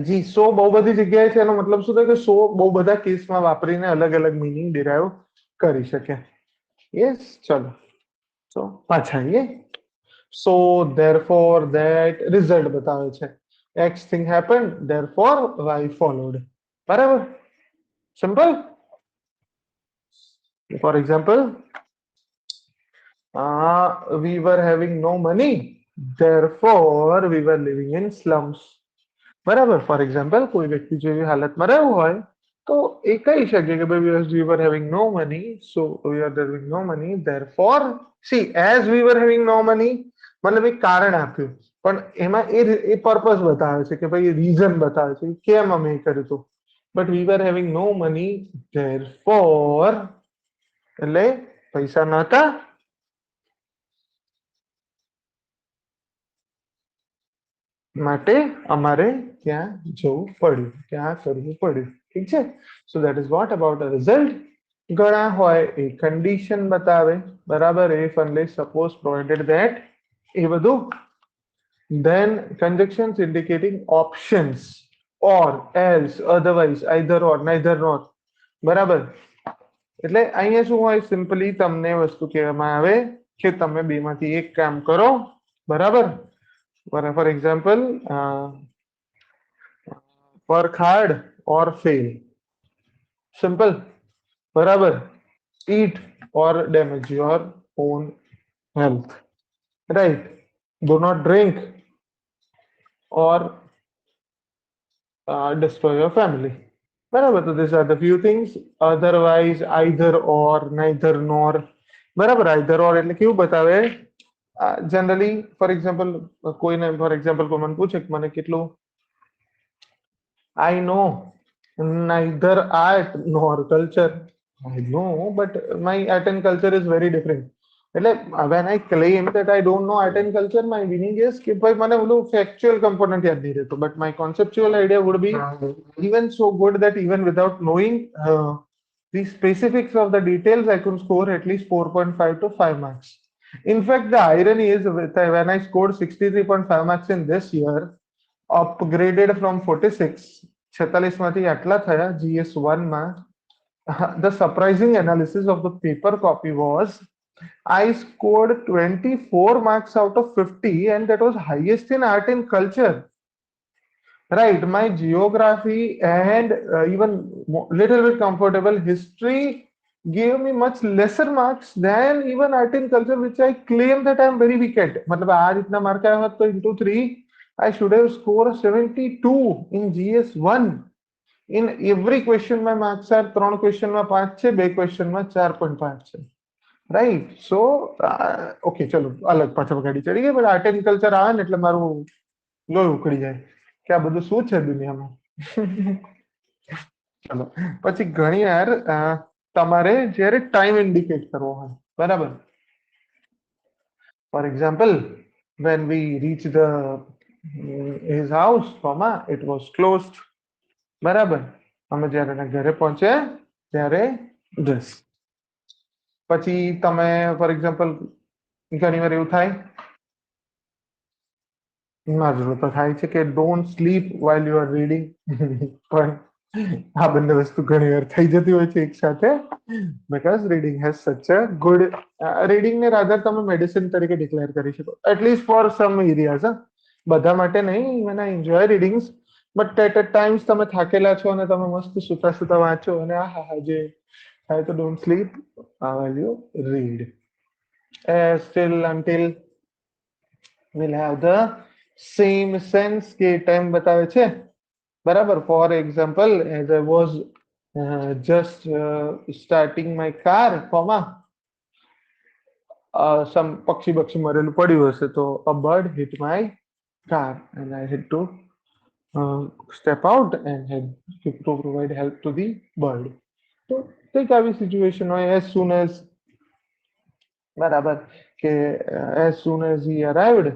જી સો બહુ બધી જગ્યાએ છે એનો મતલબ શું થાય કે સો બહુ બધા કેસમાં વાપરીને અલગ અલગ મીનિંગ ડિરાઈવ કરી શકે યસ ચલો તો પાછા આવીએ સો therefore that રિઝલ્ટ બતાવે છે x thing happened therefore y followed બરાબર simple for example we were having no money therefore we were living in slums બરાબર ફોર એક્ઝામ્પલ કોઈ વ્યક્તિ જો એવી હાલતમાં રહેવું હોય તો એ કહી શકે કે ભાઈ we were having no money so we are having no money therefore see as we were having no money મતલબ એક કારણ આપ્યું પણ એમાં એ પર્પસ બતાવે છે કે ભાઈ રીઝન બતાવે છે કેમ અમે એ કર્યું હતું but we were having no money therefore એટલે પૈસા નહોતા માટે અમારે ત્યાં જવું પડ્યું ત્યાં કરવું પડ્યું ઠીક છે so that is what about a result ઘણા હોય એ કન્ડિશન બતાવે બરાબર if unless suppose provided that એ બધું then conjunctions indicating options or else otherwise either or neither nor બરાબર એટલે અહીંયા શું હોય સિમ્પલી તમને વસ્તુ કહેવામાં આવે કે તમે બેમાંથી એક કામ કરો બરાબર for example work hard or fail simple બરાબર eat or damage your own health right do not drink or destroy your family બરાબર તો these are the few things otherwise either or neither nor બરાબર either or એટલે કેવું બતાવે generally for example કોઈને for example કોઈ મને પૂછે કે મને કેટલું I know neither art nor culture. I know, but my art and culture is very different. એટલે when I claim that I don't know art and culture, my meaning is કે ભાઈ મને ઓલું factual component યાદ નહીં રહેતો, but my conceptual idea would be even so good that even without knowing the specifics of the details, I could score at least 4.5 to 5 marks. In fact, the irony is when I scored 63.5 marks in this year, upgraded from 46 46 માંથી આટલા થયા GS1 માં the surprising analysis of the paper copy was I scored 24 marks out of 50 and that was highest in art and culture right my geography and even little bit comfortable history gave me much lesser marks than even art and culture which I claim that I am very weak at मतलब આ રીતના mark આવ્યા હોત તો into 3 I should have scored 72 in GS1 in every question my marks are 3 question માં 5 છે 2 question માં 4.5 છે right so okay ચલો અલગ પાછળ ગાડી ચડી ગઈ but art and culture આવે ને એટલે મારું લોહી ઉકળી જાય કે આ બધું શું છે દુનિયામાં ચલો પછી ઘણી વાર તમારે જ્યારે ટાઈમ ઇન્ડિકેટ કરવો હોય બરાબર for example when we reach the his house comma it was closed બરાબર અમે જ્યારે એના ઘરે પહોંચ્યા ત્યારે 10 પછી તમે ફોર એક્ઝામ્પલ ઘણીવાર એવું થાય મારું તો થાય છે કે don't sleep while you are reading પણ આ બંને વસ્તુ ઘણીવાર થઈ જતી હોય છે એક સાથે because reading has such a good reading ને રાધર તમે મેડિસિન તરીકે ડિક્લેર કરી શકો એટલીસ્ટ ફોર સમ એરિયાઝ બધા માટે નહીં when I enjoy readings but at times તમે થાકેલા છો અને તમે મસ્ત સુતા સુતા વાંચો અને આહા જે થાય તો don't sleep while you read still until we'll have the same sense કે ટાઈમ બતાવે છે બરાબર for example as I was just starting my car comma some પક્ષી બક્ષી મરેલું પડ્યું હશે તો a bird hit my car and I had to step out and had to provide help to the bird તો કંઈક આવી સિચ્યુએશન હોય as soon as બરાબર કે as soon as he arrived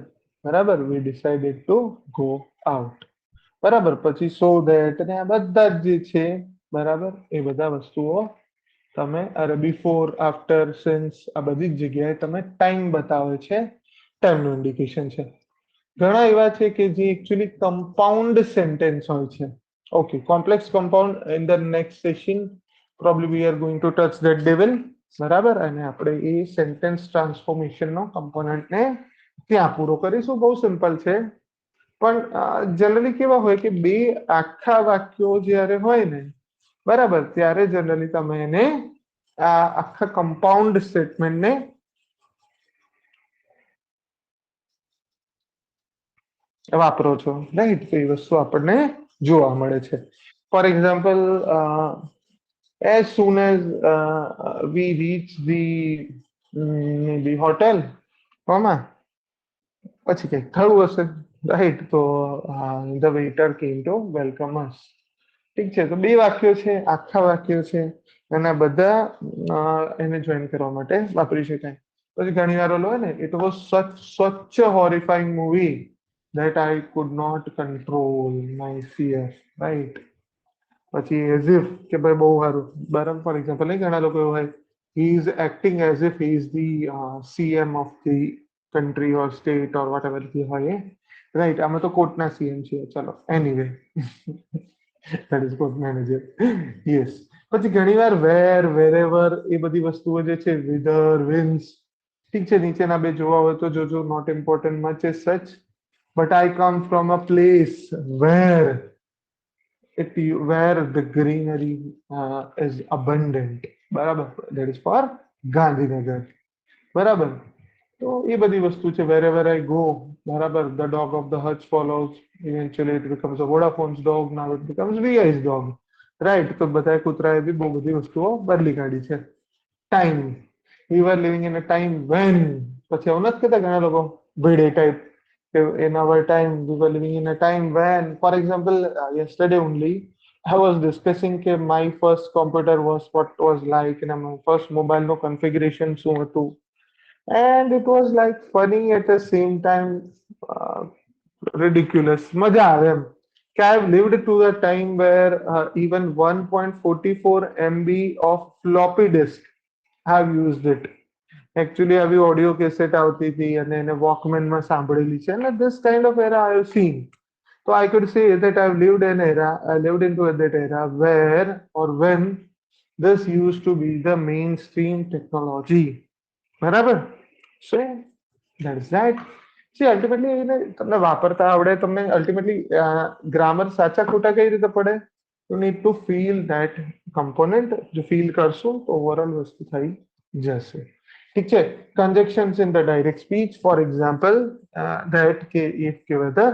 બરાબર we decided to go out બરાબર પછી so that ને આ બધા જ જે છે બરાબર એ બધા વસ્તુઓ તમે અરે બિફોર આફ્ટર સિન્સ આ બધી જ જગ્યાએ તમે ટાઈમ બતાવે છે ટાઈમનું ઇન્ડિકેશન છે ઘણા એવા છે કે જે એકચ્યુઅલી કમ્પાઉન્ડ સેન્ટેન્સ હોય છે okay complex compound in the next session probably we are going to touch that ડેવલ બરાબર અને આપણે એ સેન્ટેન્સ ટ્રાન્સફોર્મેશનનો કમ્પોનન્ટને ત્યાં પૂરો કરીશું બહુ સિમ્પલ છે પણ જનરલી કેવા હોય કે બે આખા વાક્યો જ્યારે હોય ને બરાબર ત્યારે જનરલી તમે એને આ આખા કમ્પાઉન્ડ સ્ટેટમેન્ટને વાપરો છો રાઈટ તો એ વસ્તુ આપણને જોવા મળે છે for example as soon as we reach the maybe hotel comma પછી કંઈક થયું હશે રાઈટ તો the waiter came to welcome us ઠીક છે તો બે વાક્યો છે આખા વાક્યો છે અને આ બધા એને જોઈન કરવા માટે વાપરી શકાય પછી ઘણી વાર ઓલો હોય ને it was such a horrifying movie that I could not control my fear right પછી as if કે ભાઈ બહુ સારું બરાબર ફોર એક્ઝામ્પલ નહીં ઘણા લોકો એવું હોય he is acting as if he is the CM of the country or state or whatever he હોય રાઈટ આમાં તો કોર્ટના CM છે ચલો anyway that is court manager yes પછી ઘણીવાર where wherever એ બધી વસ્તુઓ જે છે whether wins ઠીક છે નીચેના બે જોવા હોય તો જોજો not important much as such but I come from a place where where the greenery is abundant બરાબર that is for ગાંધીનગર બરાબર તો એ બધી વસ્તુ છે wherever I go બરાબર the dog of the hutch follows eventually it becomes a Vodafone's dog now it becomes VI's dog right તો બધા કૂતરાએ બી બહુ બધી વસ્તુઓ બદલી કાઢી છે time we were living in a time when પછી આવું નથી કહેતા ઘણા લોકો ભીડે type in our time we were living in a time when for example yesterday only I was discussing that my first computer was what was like and my first mobile no configuration શું હતું and it was like funny at the same time ridiculous મજા આવે એમ કે I've lived to the time where even 1.44 MB of floppy disk have used it actually આવી audio cassette આવતી હતી અને એને વોકમેનમાં સાંભળેલી છે અને this kind of era I have seen so I could say that I've lived an era I lived into that era where or when this used to be the mainstream technology બરાબર so that is that see ultimately એને તમને વાપરતા આવડે તમને ultimately grammar સાચા ખોટા કઈ રીતે પડે you need to feel that component જો feel કરશો તો ઓવરઓલ વસ્તુ થઈ જશે ઠીક છે conjunctions in the direct speech for example that કે if કે whether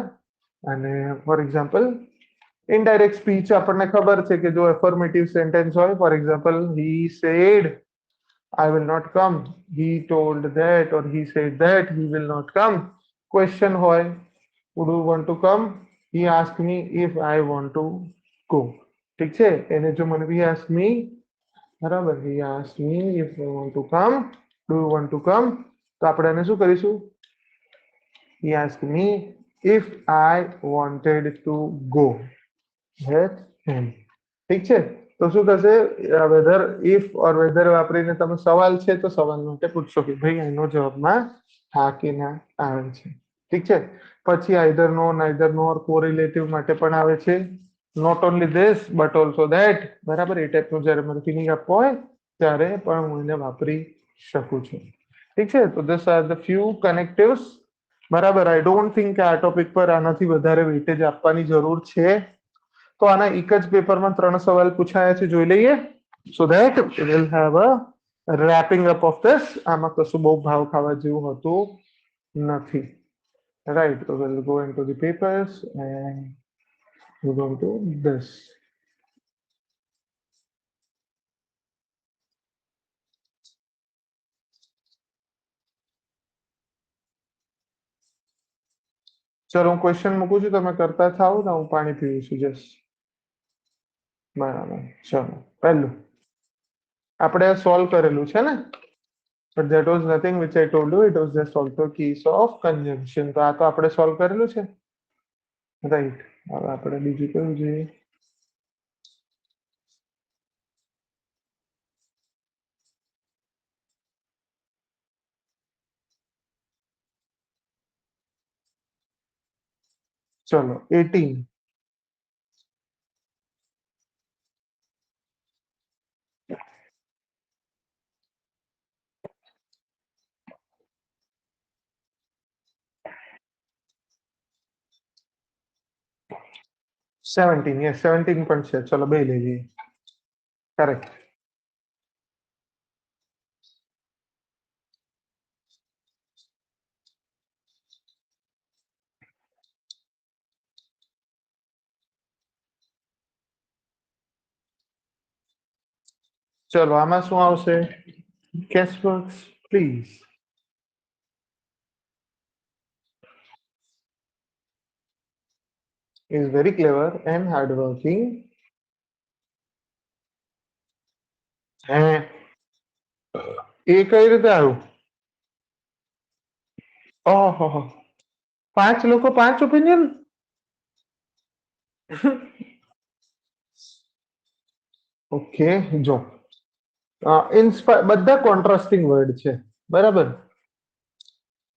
અને for example indirect speech આપણને ખબર છે કે જો affirmative sentence હોય for example he said I will not come he told that or he said that he will not come question hoy would you want to come he asked me if I want to go ઠીક છે એને જો મને he asked me બરાબર he asked me if I want to come do you want to come તો આપણે એને શું કરીશું he asked me if I wanted to go with him ઠીક છે તો શું થશે વેધર ઇફ ઓર વેધર વાપરીને તમે સવાલ છે તો સવાલ માટે પૂછશો કે ભાઈ એનો જવાબમાં હા કે ના આવે છે ઠીક છે પછી આઈધર નો નાઈધર નો ઓર કોરિલેટિવ માટે પણ આવે છે not only this but also that બરાબર એ ટાઈપનું જ્યારે મને ફિલિંગ આપવો હોય ત્યારે પણ હું એને વાપરી શકું છું ઠીક છે તો this are the few connectives બરાબર આઈ ડોન્ટ થિંક કે આ ટોપિક પર આનાથી વધારે વેઇટેજ આપવાની જરૂર છે તો આના એક જ પેપરમાં 3 સવાલ પૂછાયા છે જોઈ લઈએ so that we will have a wrapping up of this આમાં કશું બહુ ભાવ ખાવા જેવું હોતું નથી રાઈટ તો we'll go into the papers and we'll go to this ચલો હું ક્વેશ્ચન મૂકું છું તમે કરતા થાવ ને હું પાણી પીવું છું જસ્ટ બરાબર ચલો પહેલું આપણે સોલ્વ કરેલું છે ને but that was nothing which I told you it was just also keys of conjunction તો આ તો આપણે સોલ્વ કરેલું છે રાઈટ હવે આપણે બીજું કયું જોઈએ ચલો 18 17 yes 17 પણ છે ચલો બે લઈ લઈએ કરેક્ટ ચલો આમાં શું આવશે guess works please is very clever and hardworking હે એ કઈ રીતે આવ્યું ઓહો 5 લોકો 5 ઓપિનિયન ઓકે જો બધા કોન્ટ્રાસ્ટિંગ વર્ડ છે બરાબર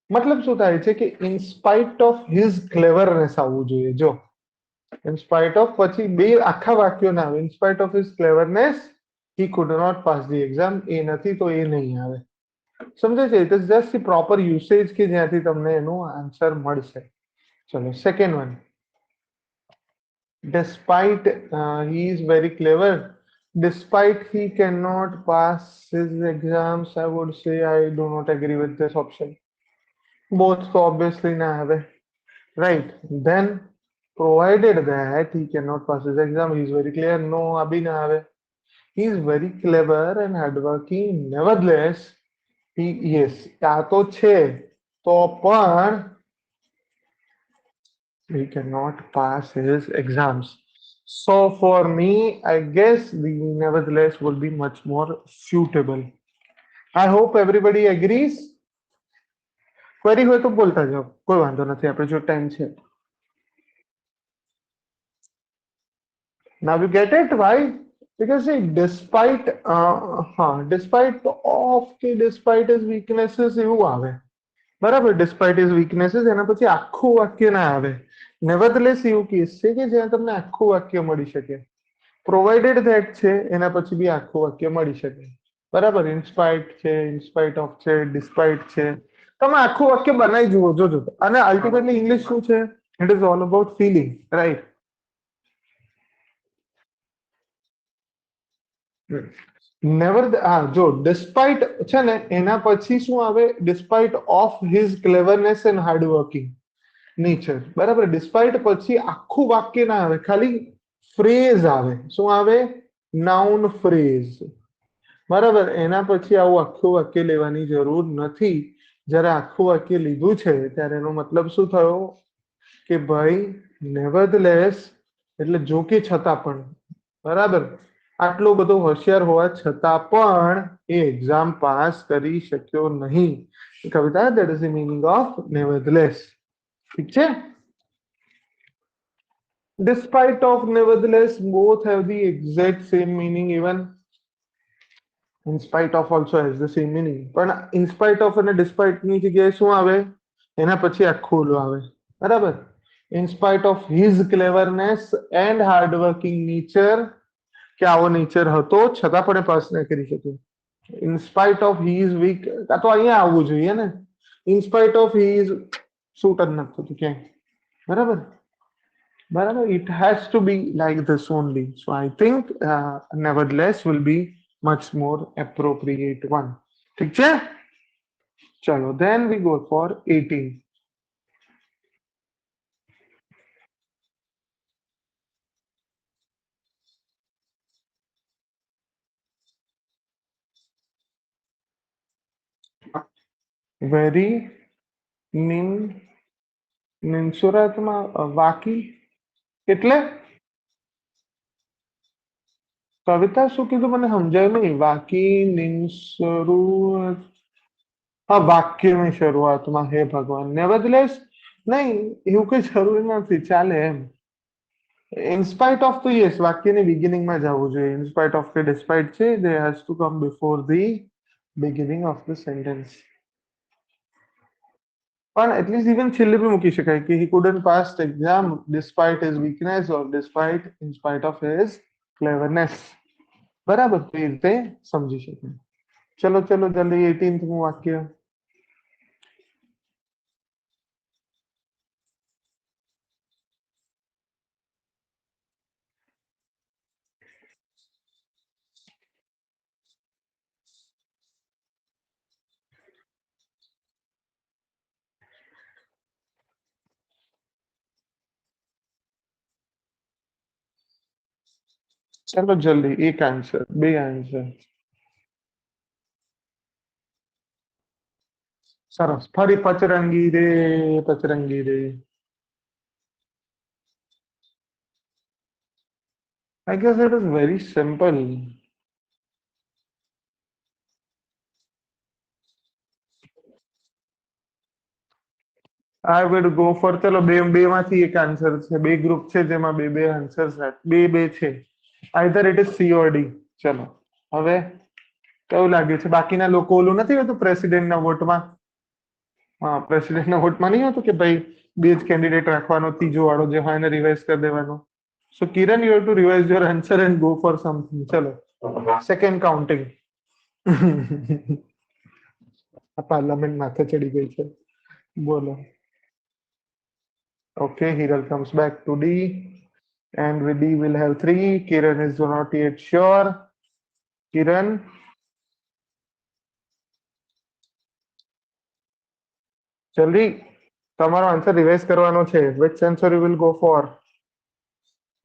મતલબ શું થાય છે કે ઇન્સ્પાઇટ ઓફ હિઝ ક્લેવરનેસ આવવું જોઈએ જો ઇન્સ્પાઇટ ઓફ પછી બે આખા વાક્યો ના આવે inspite of his cleverness he could not pass the exam એ નથી તો એ નહીં આવે સમજે છે it is just the proper usage કે જ્યાંથી તમને એનું આન્સર મળશે ચલો second one despite he is very clever despite he cannot pass his exams I would say I do not agree with this option both so obviously na have right then provided that he cannot pass his exam he is very clear no abhi na have he is very clever and hardworking nevertheless he yes આ તો છે તો પણ he cannot pass his exams so for me I guess the nevertheless would be much more suitable I hope everybody agrees query હોય તો બોલતા જાઓ કોઈ વાંધો નથી આપણે જો ટાઈમ છે now you get it why because see despite despite of કે despite his weaknesses એવું આવે બરાબર despite his weaknesses એના પછી આખું વાક્ય ના આવે nevertheless એવું કેસ છે કે જ્યાં તમને આખું વાક્ય મળી શકે provided that છે એના પછી બી આખું વાક્ય મળી શકે બરાબર ઇન્સ્પાઇટ છે ઇન્સ્પાઇટ ઓફ છે ડિસ્પાઇટ છે તમે આખું વાક્ય બનાવી જુઓ જોજો અને અલ્ટિમેટલી ઇંગ્લિશ શું છે it is all about feeling right never જો ડિસ્પાઇટ છે ને એના પછી શું આવે despite of his cleverness and hard working nature બરાબર ડિસ્પાઇટ પછી આખું વાક્ય ના આવે ખાલી ફ્રેઝ આવે શું આવે નાઉન ફ્રેઝ બરાબર એના પછી આવું આખું વાક્ય લેવાની જરૂર નથી જ્યારે આખું વાક્ય લીધું છે ત્યારે એનો મતલબ શું થયો કે ભાઈ નેવરધલેસ એટલે જો કે છતાં પણ બરાબર આટલો બધો હોશિયાર હોવા છતાં પણ એ એક્ઝામ પાસ કરી શક્યો નહીં Kavita that is the meaning of nevertheless ઠીક છે Despite of, nevertheless, both have the exact same meaning. Even in spite of also has the same meaning. પણ in spite of અને despite ની જગ્યાએ શું આવે? એના પછી આખું ઓલું આવે. બરાબર? In spite of his cleverness and hardworking nature, કે આવો નેચર હતો છતાં પણ એ પાસ ન કરી શક્યો. In spite of his weak, આ તો અહીંયા આવવું જોઈએ ને. In spite of his suit જ નથી થતું ક્યાંય. બરાબર? Barabar, it has to be like this only. So I think nevertheless will be much more appropriate one. ठीक है? चलो, then we go for 18. Very નિન નિનસુરાતમાં વાકી એટલે કવિતા શું કીધું મને સમજાયું નહીં. વાકી નિનસરુ, હા વાક્યની શરૂઆતમાં હે ભગવાન. nevertheless નહીં, એવું કઈ જરૂરી નથી, ચાલે એમ. In spite of, તો yes, વાક્યની બિગિનિંગમાં જ આવવું જોઈએ. In spite of કે despite છે, they has to come before the beginning of the sentence. પણ એટલીસ્ટ ઇવન છેલ્લે બી મૂકી શકાય કે he couldn't pass the exam despite his weakness or despite in spite of his cleverness. બરાબર, તો એ રીતે સમજી શકાય. ચલો ચલો જલ્દી 18મું વાક્ય. ચલો જલ્દી, એક આન્સર, બે આન્સર. સરસ, ફરી પચરંગી રે, પચરંગી રે. I guess it is very simple. I would go for, ચલો બે બે માંથી એક આન્સર છે, બે ગ્રુપ છે જેમાં બે બે આન્સર બે બે છે. Either it is C or D. ચલો હવે કેવું લાગે છે? બાકીના લોકો ઓલું નથી હોતું પ્રેસિડેન્ટના વોટમાં? હા, પ્રેસિડેન્ટના વોટમાં નહીં હોતું કે ભાઈ બે જ કેન્ડિડેટ રાખવાનો, ત્રીજો વાળો જે હોય એને રિવાઇઝ કરી દેવાનો. So Kiran, you have to revise your answer and go for something. ચલો, સેકન્ડ કાઉન્ટિંગ. આ પાર્લામેન્ટ માથે ચડી ગઈ છે. બોલો. Okay, Hiral comes back to D. And with D we'll have 3. Kiran is not yet sure. Kiran, जल्दी તમારો answer revise કરવાનો છે. Which answer you will go for?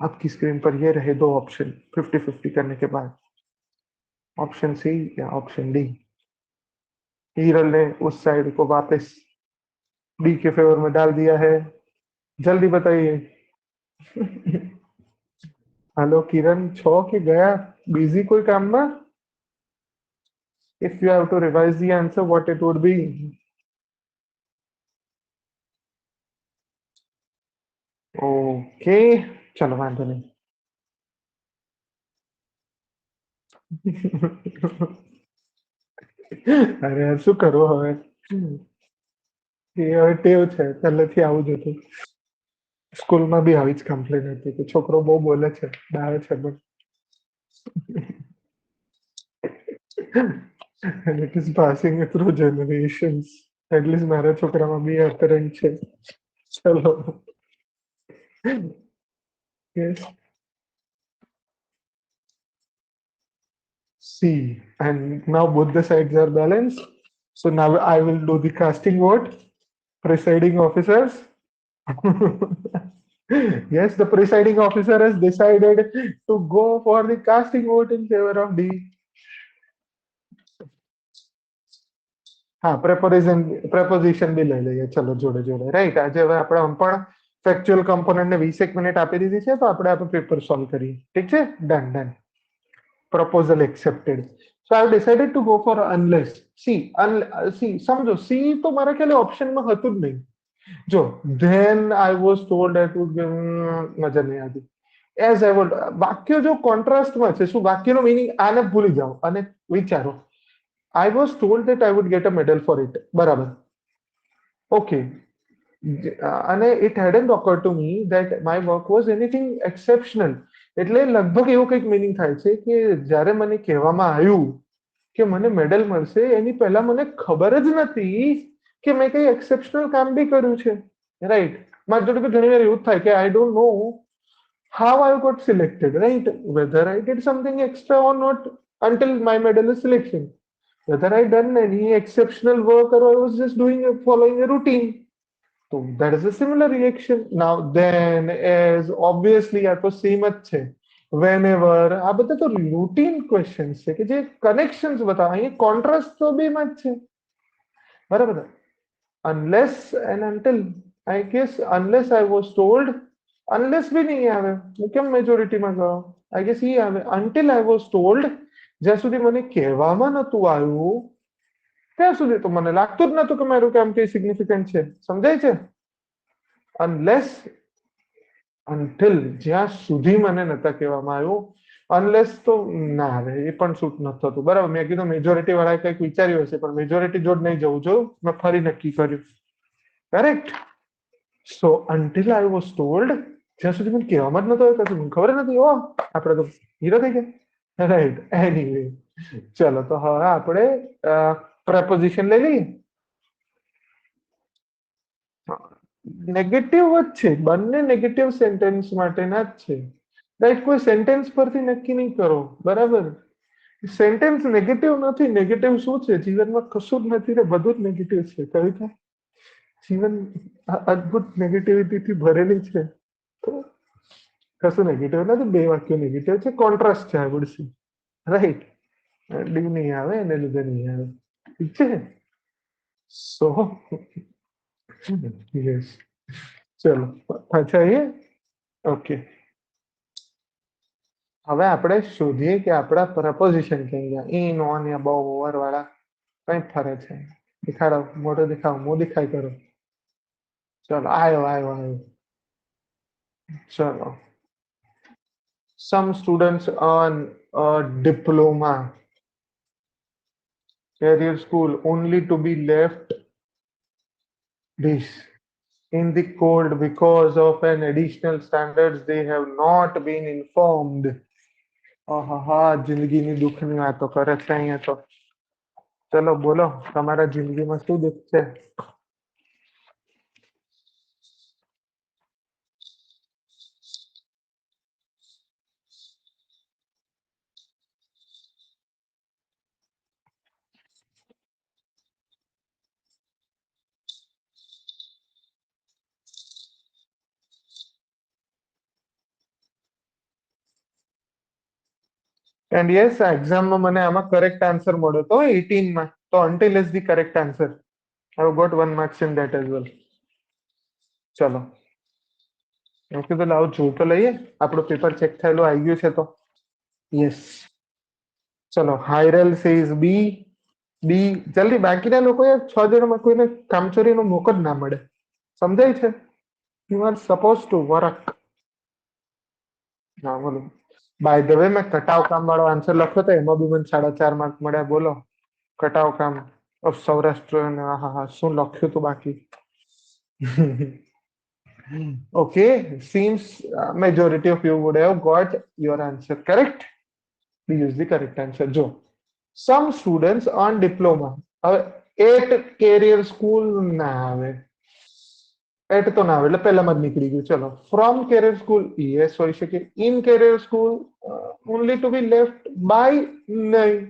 आपकी स्क्रीन पर ये रहे दो ऑप्शन 50-50 करने के बाद, ऑप्शन सी या ऑप्शन डी. हीरल ने उस साइड को वापस डी के फेवर में डाल दिया है. जल्दी बताइए. हेलो किरण, छो के गया बिजी कोई काम में? If you have to revise the answer, what it would be? Okay, चलो वांधो नहीं. અરે શું કરવું હવે? એ હવે ટેવ છે, પહેલેથી આવું જ હતું. સ્કૂલમાં બી આવી જ કમ્પ્લેન હતી કે છોકરો બહુ બોલે છે, ડાયો છે પણ. And it is passing through generations. At least મારા છોકરામાં બી આ કરંટ છે. ચલો. Yes. C. And now both the sides are balanced. So now I will do the casting vote. Presiding officers. Yes, the presiding officer has decided to go for the casting vote in favor of D. હા, preposition બી લઈ લઈએ. ચલો જોડે જોડે, right. આજે હવે આપણે આમ પણ ફેક્ચ્યુઅલ કમ્પોનન્ટ ને 20 મિનિટ આપી દીધી છે, તો આપણે આપણે પેપર સોલ્વ કરીએ. ઠીક છે? Done done. Proposal accepted. So I decided to go for unless. C, C સમજો, સી તો મારા ખ્યાલે ઓપ્શનમાં હતું જ નહીં. જો then I was told that would be નજર નહીં આવતી. એઝ આઈ વોન્ટ વાક્ય જો કોન્ટ્રાસ્ટમાં છે, શું વાક્યનો મિનિંગ આને ભૂલી જાઓ અને વિચારો. I was told that I would get a medal four it. બરાબર. ઓકે. અને it હેડન્ટ occur to me that my work was anything exceptional. એટલે લગભગ એવું કંઈક મિનિંગ થાય છે કે જ્યારે મને કહેવામાં આવ્યું કે મને મેડલ મળશે એની પહેલા મને ખબર જ નથી કે મેં કઈ એક્સેપ્શનલ કામ બી કર્યું છે. રાઈટ. મારી જોડે બી ઘણી વાર એવું જ થાય કે I don't know how I got selected, right? Whether I did something extra or not until my medal is selection. Whether I done any exceptional work or I was just doing following a routine. So that is a similar reaction. Now then, as obviously આ તો same જ છે. Whenever આ બધા તો routine questions છે કે જે કનેક્શન્સ બતાવે, અહીંયા કોન્ટ્રાસ્ટ તો બેમાં જ છે. બરાબર. Unless and until, I guess unless I was told, unless બી નહીં આવે, હું કેમ મેજોરિટીમાં ગયો? આઈ ગેસ ઈ આવે. until I was told, જ્યાં સુધી મને કહેવામાં નતું આવ્યું ત્યાં સુધી તો મને લાગતું જ નતું કે મારું કામ કઈ સિગ્નિફિકન્ટ છે. સમજાય છે? અનલેસ until જ્યાં સુધી મને નતા કહેવામાં આવ્યું. અનલેસ તો ના આવે, એ પણ શૂટ નથી થતું. બરાબર. મેં કીધું મેજોરિટી વાળા કંઈક વિચાર્યું હશે, પણ મેજોરિટી જોડ નહીં જવું જોયું. મેં ફરી નક્કી કર્યું. Correct. So until I was told, જ્યાં સુધી મને કહેવામાં જ નતો આવ્યો ત્યાં સુધી મને ખબર નથી. ઓ આપણે તો હીરો થઈ ગયા. રાઈટ. એનીવે, ચલો તો હવે આપણે પ્રપોઝિશન લઈ લઈએ. નેગેટિવ જ છે, બંને નેગેટિવ સેન્ટેન્સ માટેના જ છે. રાઈટ. કોઈ સેન્ટેન્સ પરથી નક્કી નહીં કરો. બરાબર. સેન્ટેન્સ નેગેટિવ નથી. નેગેટિવ શું છે? જીવનમાં કશું જ નથી ને બધું જ નેગેટિવ છે. કવિતા, જીવન અદ્ભુત નેગેટિવિટીથી ભરેલી છે. તો કશું નેગેટિવ નથી. બે વાક્યો નેગેટિવ છે. કોન્ટ્રાસ્ટ છે આવડશે. રાઈટ. ડી નહીં આવે એને લીધે નહીં આવે. ઠીક છે. સો યસ. ચલો પાછા આવીએ. ઓકે. હવે આપણે શોધીએ કે આપણા પ્રપોઝિશન ક્યાં ગયા. ઇન, ઓન યા બહુ ઓવર વાળા કઈ ફરે છે. દેખાડો, મોટો દેખાવ, મોં દેખાય કરો. ચલો આવ્યો આવ્યો આવ્યો. ચલો. Some students earn a diploma career school only to be left this in the cold because of an additional standards they have not been informed. આહાહા, જિંદગીની દુઃખની વાતો કરે છે અહીંયા તો. ચલો બોલો, તમારા જિંદગીમાં શું દુઃખ છે? એન્ડ યસ, આ એક્ઝામમાં મને આમાં કરેક્ટ આન્સર મળ્યો તો 18 માં. તો until is the correct answer. I have got 1 marks in that as well. ચલો, હું કીધું લાવો જોઈ તો લઈએ. આપણું પેપર ચેક થયેલું આવી ગયું છે તો. યસ. ચલો, હાયરલ સેઝ બી. બી જલ્દી. બાકીના લોકોએ 6 જણામાં કોઈને કામચોરીનો મોકો જ ના મળે. સમજાય છે? You are suppose to work. હા બોલો. બાય ધ વે, મેં કટાવ કામ વાળો આન્સર લખ્યો તો એમાં બી મને 4.5 માર્ક મળ્યા. બોલો. કટાવ કામ ઓફ સૌરાષ્ટ્ર. હા હા, શું લખ્યું હતું બાકી? Okay, seems majority of you would have got your answer correct. We use the correct answer. Jo, some students on diploma. હવે એટ કેરિયર સ્કૂલ ના આવે. એટ તો ના આવે એટલે પહેલામાં જ નીકળી ગયું. ચલો, ફ્રોમ કેરિયર સ્કૂલ યસ હોઈ શકે. In carrier school only to be left by નહીં,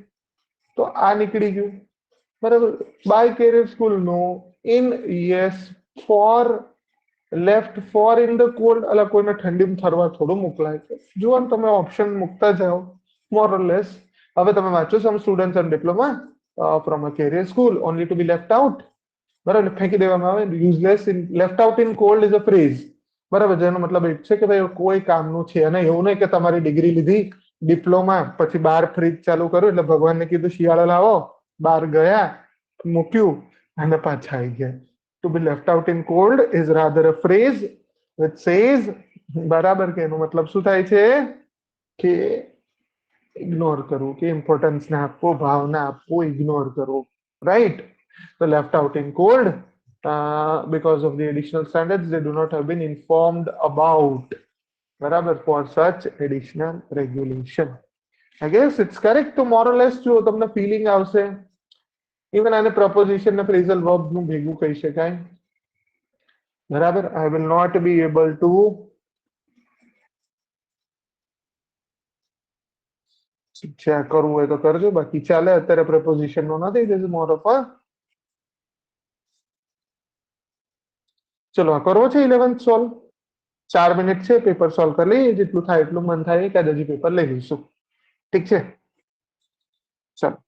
તો આ નીકળી ગયું. બરાબર. બાય કેરિયર સ્કૂલ નો. In yes. For left for in the cold, અલા કોઈને ઠંડીમાં ફરવા થોડું મોકલાય છે. જુઓ ને, તમે ઓપ્શન મૂકતા જાઓ મોર ઓર લેસ. હવે તમે વાંચો some students on diploma from a carrier school only to be left out. બરાબર. ફેંકી દેવામાં આવે. Useless in left out in cold is a phrase. બરાબર. જેનો મતલબ એ છે કે ભાઈ કોઈ કામનું છે. અને એવું નહીં કે તમારી ડિગ્રી લીધી ડિપ્લોમા, પછી બાર ફ્રીજ ચાલુ કર્યું એટલે ભગવાનને કીધું શિયાળો લાવો, બાર ગયા, મૂક્યું અને પાછા આવી ગયા. To be left out in cold is rather a phrase which says બરાબર કે એનો મતલબ શું થાય છે કે ઇગ્નોર કરવું કે ઇમ્પોર્ટન્સ ના આપવો ભાવ ના આપવો ઇગ્નોર કરવો right. So left out in cold because of the additional standards they do not have been informed about બરાબર for such additional regulation. I guess it's correct to more or less જો તમને feeling આવશે even આને proposition ને phrasal verb નું ભેગું કહી શકાય બરાબર. I will not be able to છે કરવું હોય તો કરજો બાકી ચાલે અત્યારે પ્રપોઝિશન નો નથી this is more of a ચલો આ કરવો છે 11th સોલ્વ 4 મિનિટ છે પેપર સોલ્વ કરી લઈએ જેટલું થાય એટલું મન થાય એકાદ હજી પેપર લઈ લઈશું ઠીક છે ચાલો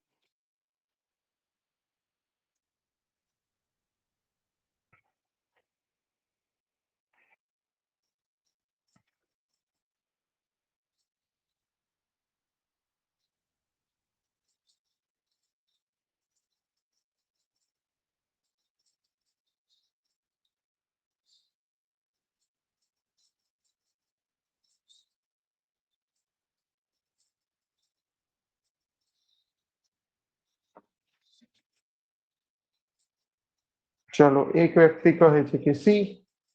ચલો એક વ્યક્તિ કહે છે કે સી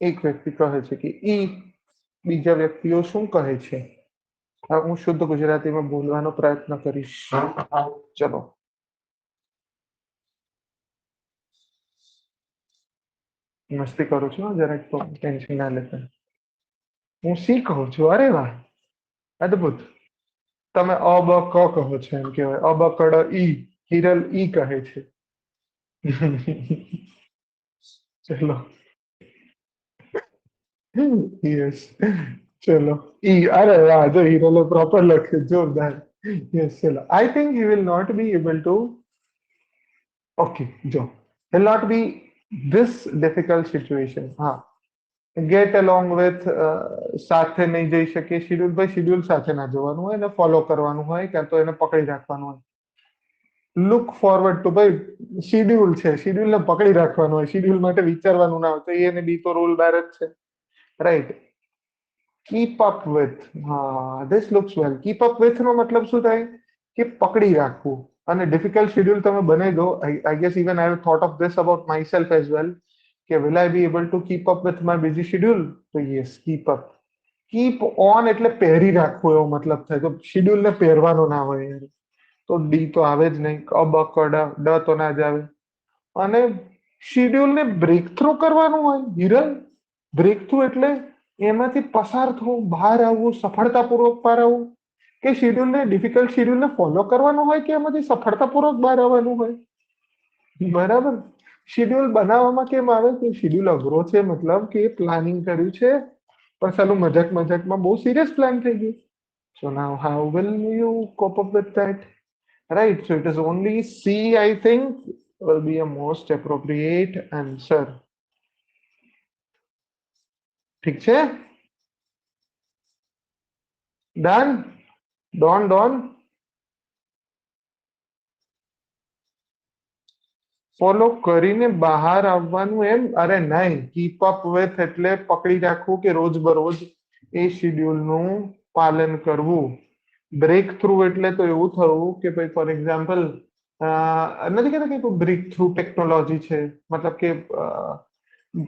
એક વ્યક્તિ કહે છે કે ઈ બીજા વ્યક્તિઓ શું કહે છે હું શુદ્ધ ગુજરાતીમાં બોલવાનો પ્રયત્ન કરીશ ચલો મસ્તી કરું છું જરાક તો ટેન્શન ના લેતા હું સી કહું છું અરે વાહ અદભુત તમે અ બ ક કહો છો એમ કહેવાય અ બ કડ ઈ હિરલ ઈ કહે છે ચલો યસ ચલો ઈ અરે વાહ જો હિરલે પ્રોપર લખ્યું જોરદાર યસ ચલો I think you will not be able to okay જો will not be this difficult situation હા ગેટ અલોંગ વિથ સાથે નહીં જઈ શકે શિડ્યુલ ભાઈ શિડ્યુલ સાથે ના જવાનું હોય ને ફોલો કરવાનું હોય ક્યાં તો એને પકડી રાખવાનું હોય લુક ફોરવર્ડ ટુ ભાઈ શિડ્યુલ છે શિડ્યુલ ને પકડી રાખવાનું હોય શિડ્યુલ માટે વિચારવાનું ના હોય તો એને બી તો રૂલ બાર જ છે રાઈટ કીપ અપ વિથ હા this looks well keep up with નો મતલબ શું થાય કે પકડી રાખવું અને ડિફિકલ્ટ શિડ્યુલ તમે બનાવી દો I guess even I have thought of this about my self as well કે will I be able to keep up with my busy schedule તો yes keep up keep on એટલે પહેરી રાખવું એવો મતલબ થાય તો શિડ્યુલ ને પહેરવાનો ના હોય યાર તો ડી તો આવે જ નહીં ક બ ક ડ તો ના જ આવે અને શિડ્યુલ ને બ્રેક થ્રુ કરવાનું હોય હિરલ બ્રેક થ્રુ એટલે એમાંથી પસાર થવું બહાર આવવું સફળતાપૂર્વક બહાર આવવું કે શિડ્યુલ ને ડિફિકલ્ટ શિડ્યુલ ને ફોલો કરવાનું હોય કે એમાંથી સફળતાપૂર્વક બહાર આવવાનું હોય બરાબર શિડ્યુલ બનાવવામાં કેમ આવે કે શિડ્યુલ અઘરો છે મતલબ કે પ્લાનિંગ કર્યું છે પણ સાલું મજાક મજાકમાં બહુ સિરિયસ પ્લાન થઈ ગયું so now how will you cope up with that right so it is only see I think will be a most appropriate answer ઠીક છે ડન ડોન ડોન ફોલો કરીને બહાર આવવાનું એમ અરે નહીં કીપ અપ વિથ એટલે પકડી રાખવું કે રોજ બરોજ એ શિડ્યુલ નું પાલન કરવું બ્રેક થ્રુ એટલે તો એવું થયું કે ભાઈ ફોર એક્ઝામ્પલ નથી કહેતા કે કોઈ બ્રેક થ્રુ ટેકનોલોજી છે મતલબ કે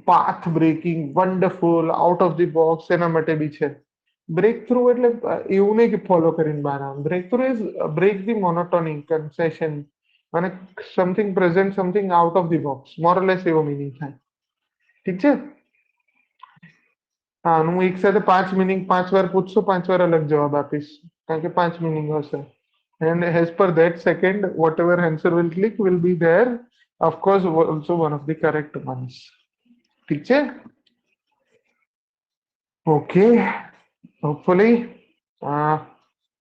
path breaking wonderful out of the box એના માટે બી છે બ્રેક થ્રુ એટલે એવું નહીં કે ફોલો કરીને બહાર આવે break through is break the monotony concession અને something present something out of the box more less એવો મિનિંગ થાય ઠીક છે હા હું એક સાથે 5 મિનિંગ 5 વાર પૂછશું 5 વાર અલગ જવાબ આપીશ કારણ કે 5 મિનિંગ હશે and as per that second whatever answer will click will be there of course also one of the correct ones ઠીક છે ઓકે હોપફુલી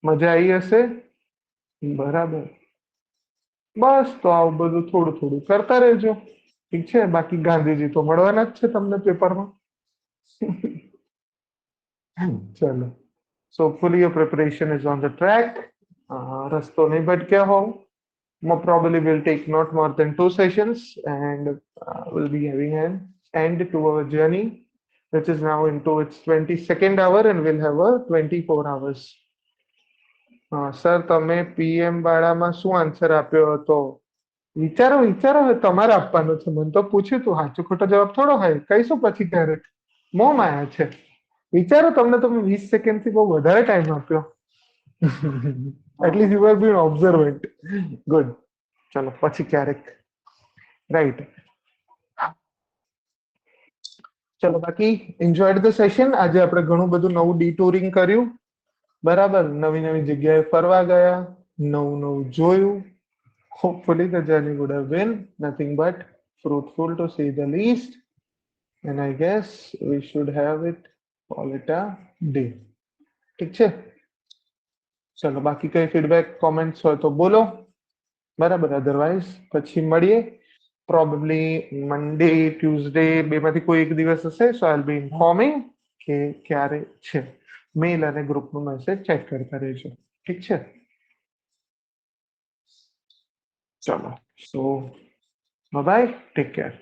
મજા આવી હશે બરાબર બસ તો આવું બધું થોડું થોડું કરતા રહેજો ઠીક છે બાકી ગાંધીજી તો મળવાના જ છે તમને પેપરમાં ચલો so hopefully your preparation is on the track રસ્તો નહીં ભટક્યા હોવ More probably we'll take not more than 2 sessions, and we'll be having an end to our journey, which is now into its 22nd hour, and we'll have a 24 hours. Sir તમે PM વાળામાં શું answer આપ્યો હતો? વિચારો વિચારો, હવે તમારે આપવાનું છે. મને તો પૂછ્યું તું, સાચો ખોટો જવાબ થોડો હોય, કહીશું પછી ક્યારેક. મોં માયા છે. વિચારો, તમને તમે 20 સેકન્ડ થી બહુ વધારે ટાઈમ આપ્યો. At least you have been observant. Good. ચલો પછી ક્યારેક. રાઈટ. ચલો બાકી એન્જોયડ ધ સેશન. આજે આપણે ઘણું બધું નવું ડીટુરિંગ કર્યું. બરાબર, નવી નવી જગ્યાએ ફરવા ગયા, નવું નવું જોયું. Hopefully the journey would have been nothing but fruitful to say the least. And I guess we should have it, call it a day. ઠીક છે. ચલો બાકી કઈ ફીડબેક કોમેન્ટ્સ હોય તો બોલો. બરાબર, અધરવાઇઝ પછી મળીએ. પ્રોબેબલી મંડે ટ્યુઝડે બેમાંથી કોઈ એક દિવસ હશે. સો આઈલ બી ઇન્ફોર્મિંગ કે ક્યારે છે. મેલ અને ગ્રુપનો મેસેજ ચેક કરતા રહેજો. ઠીક છે. ચલો, સો બાય, ટેક કેર.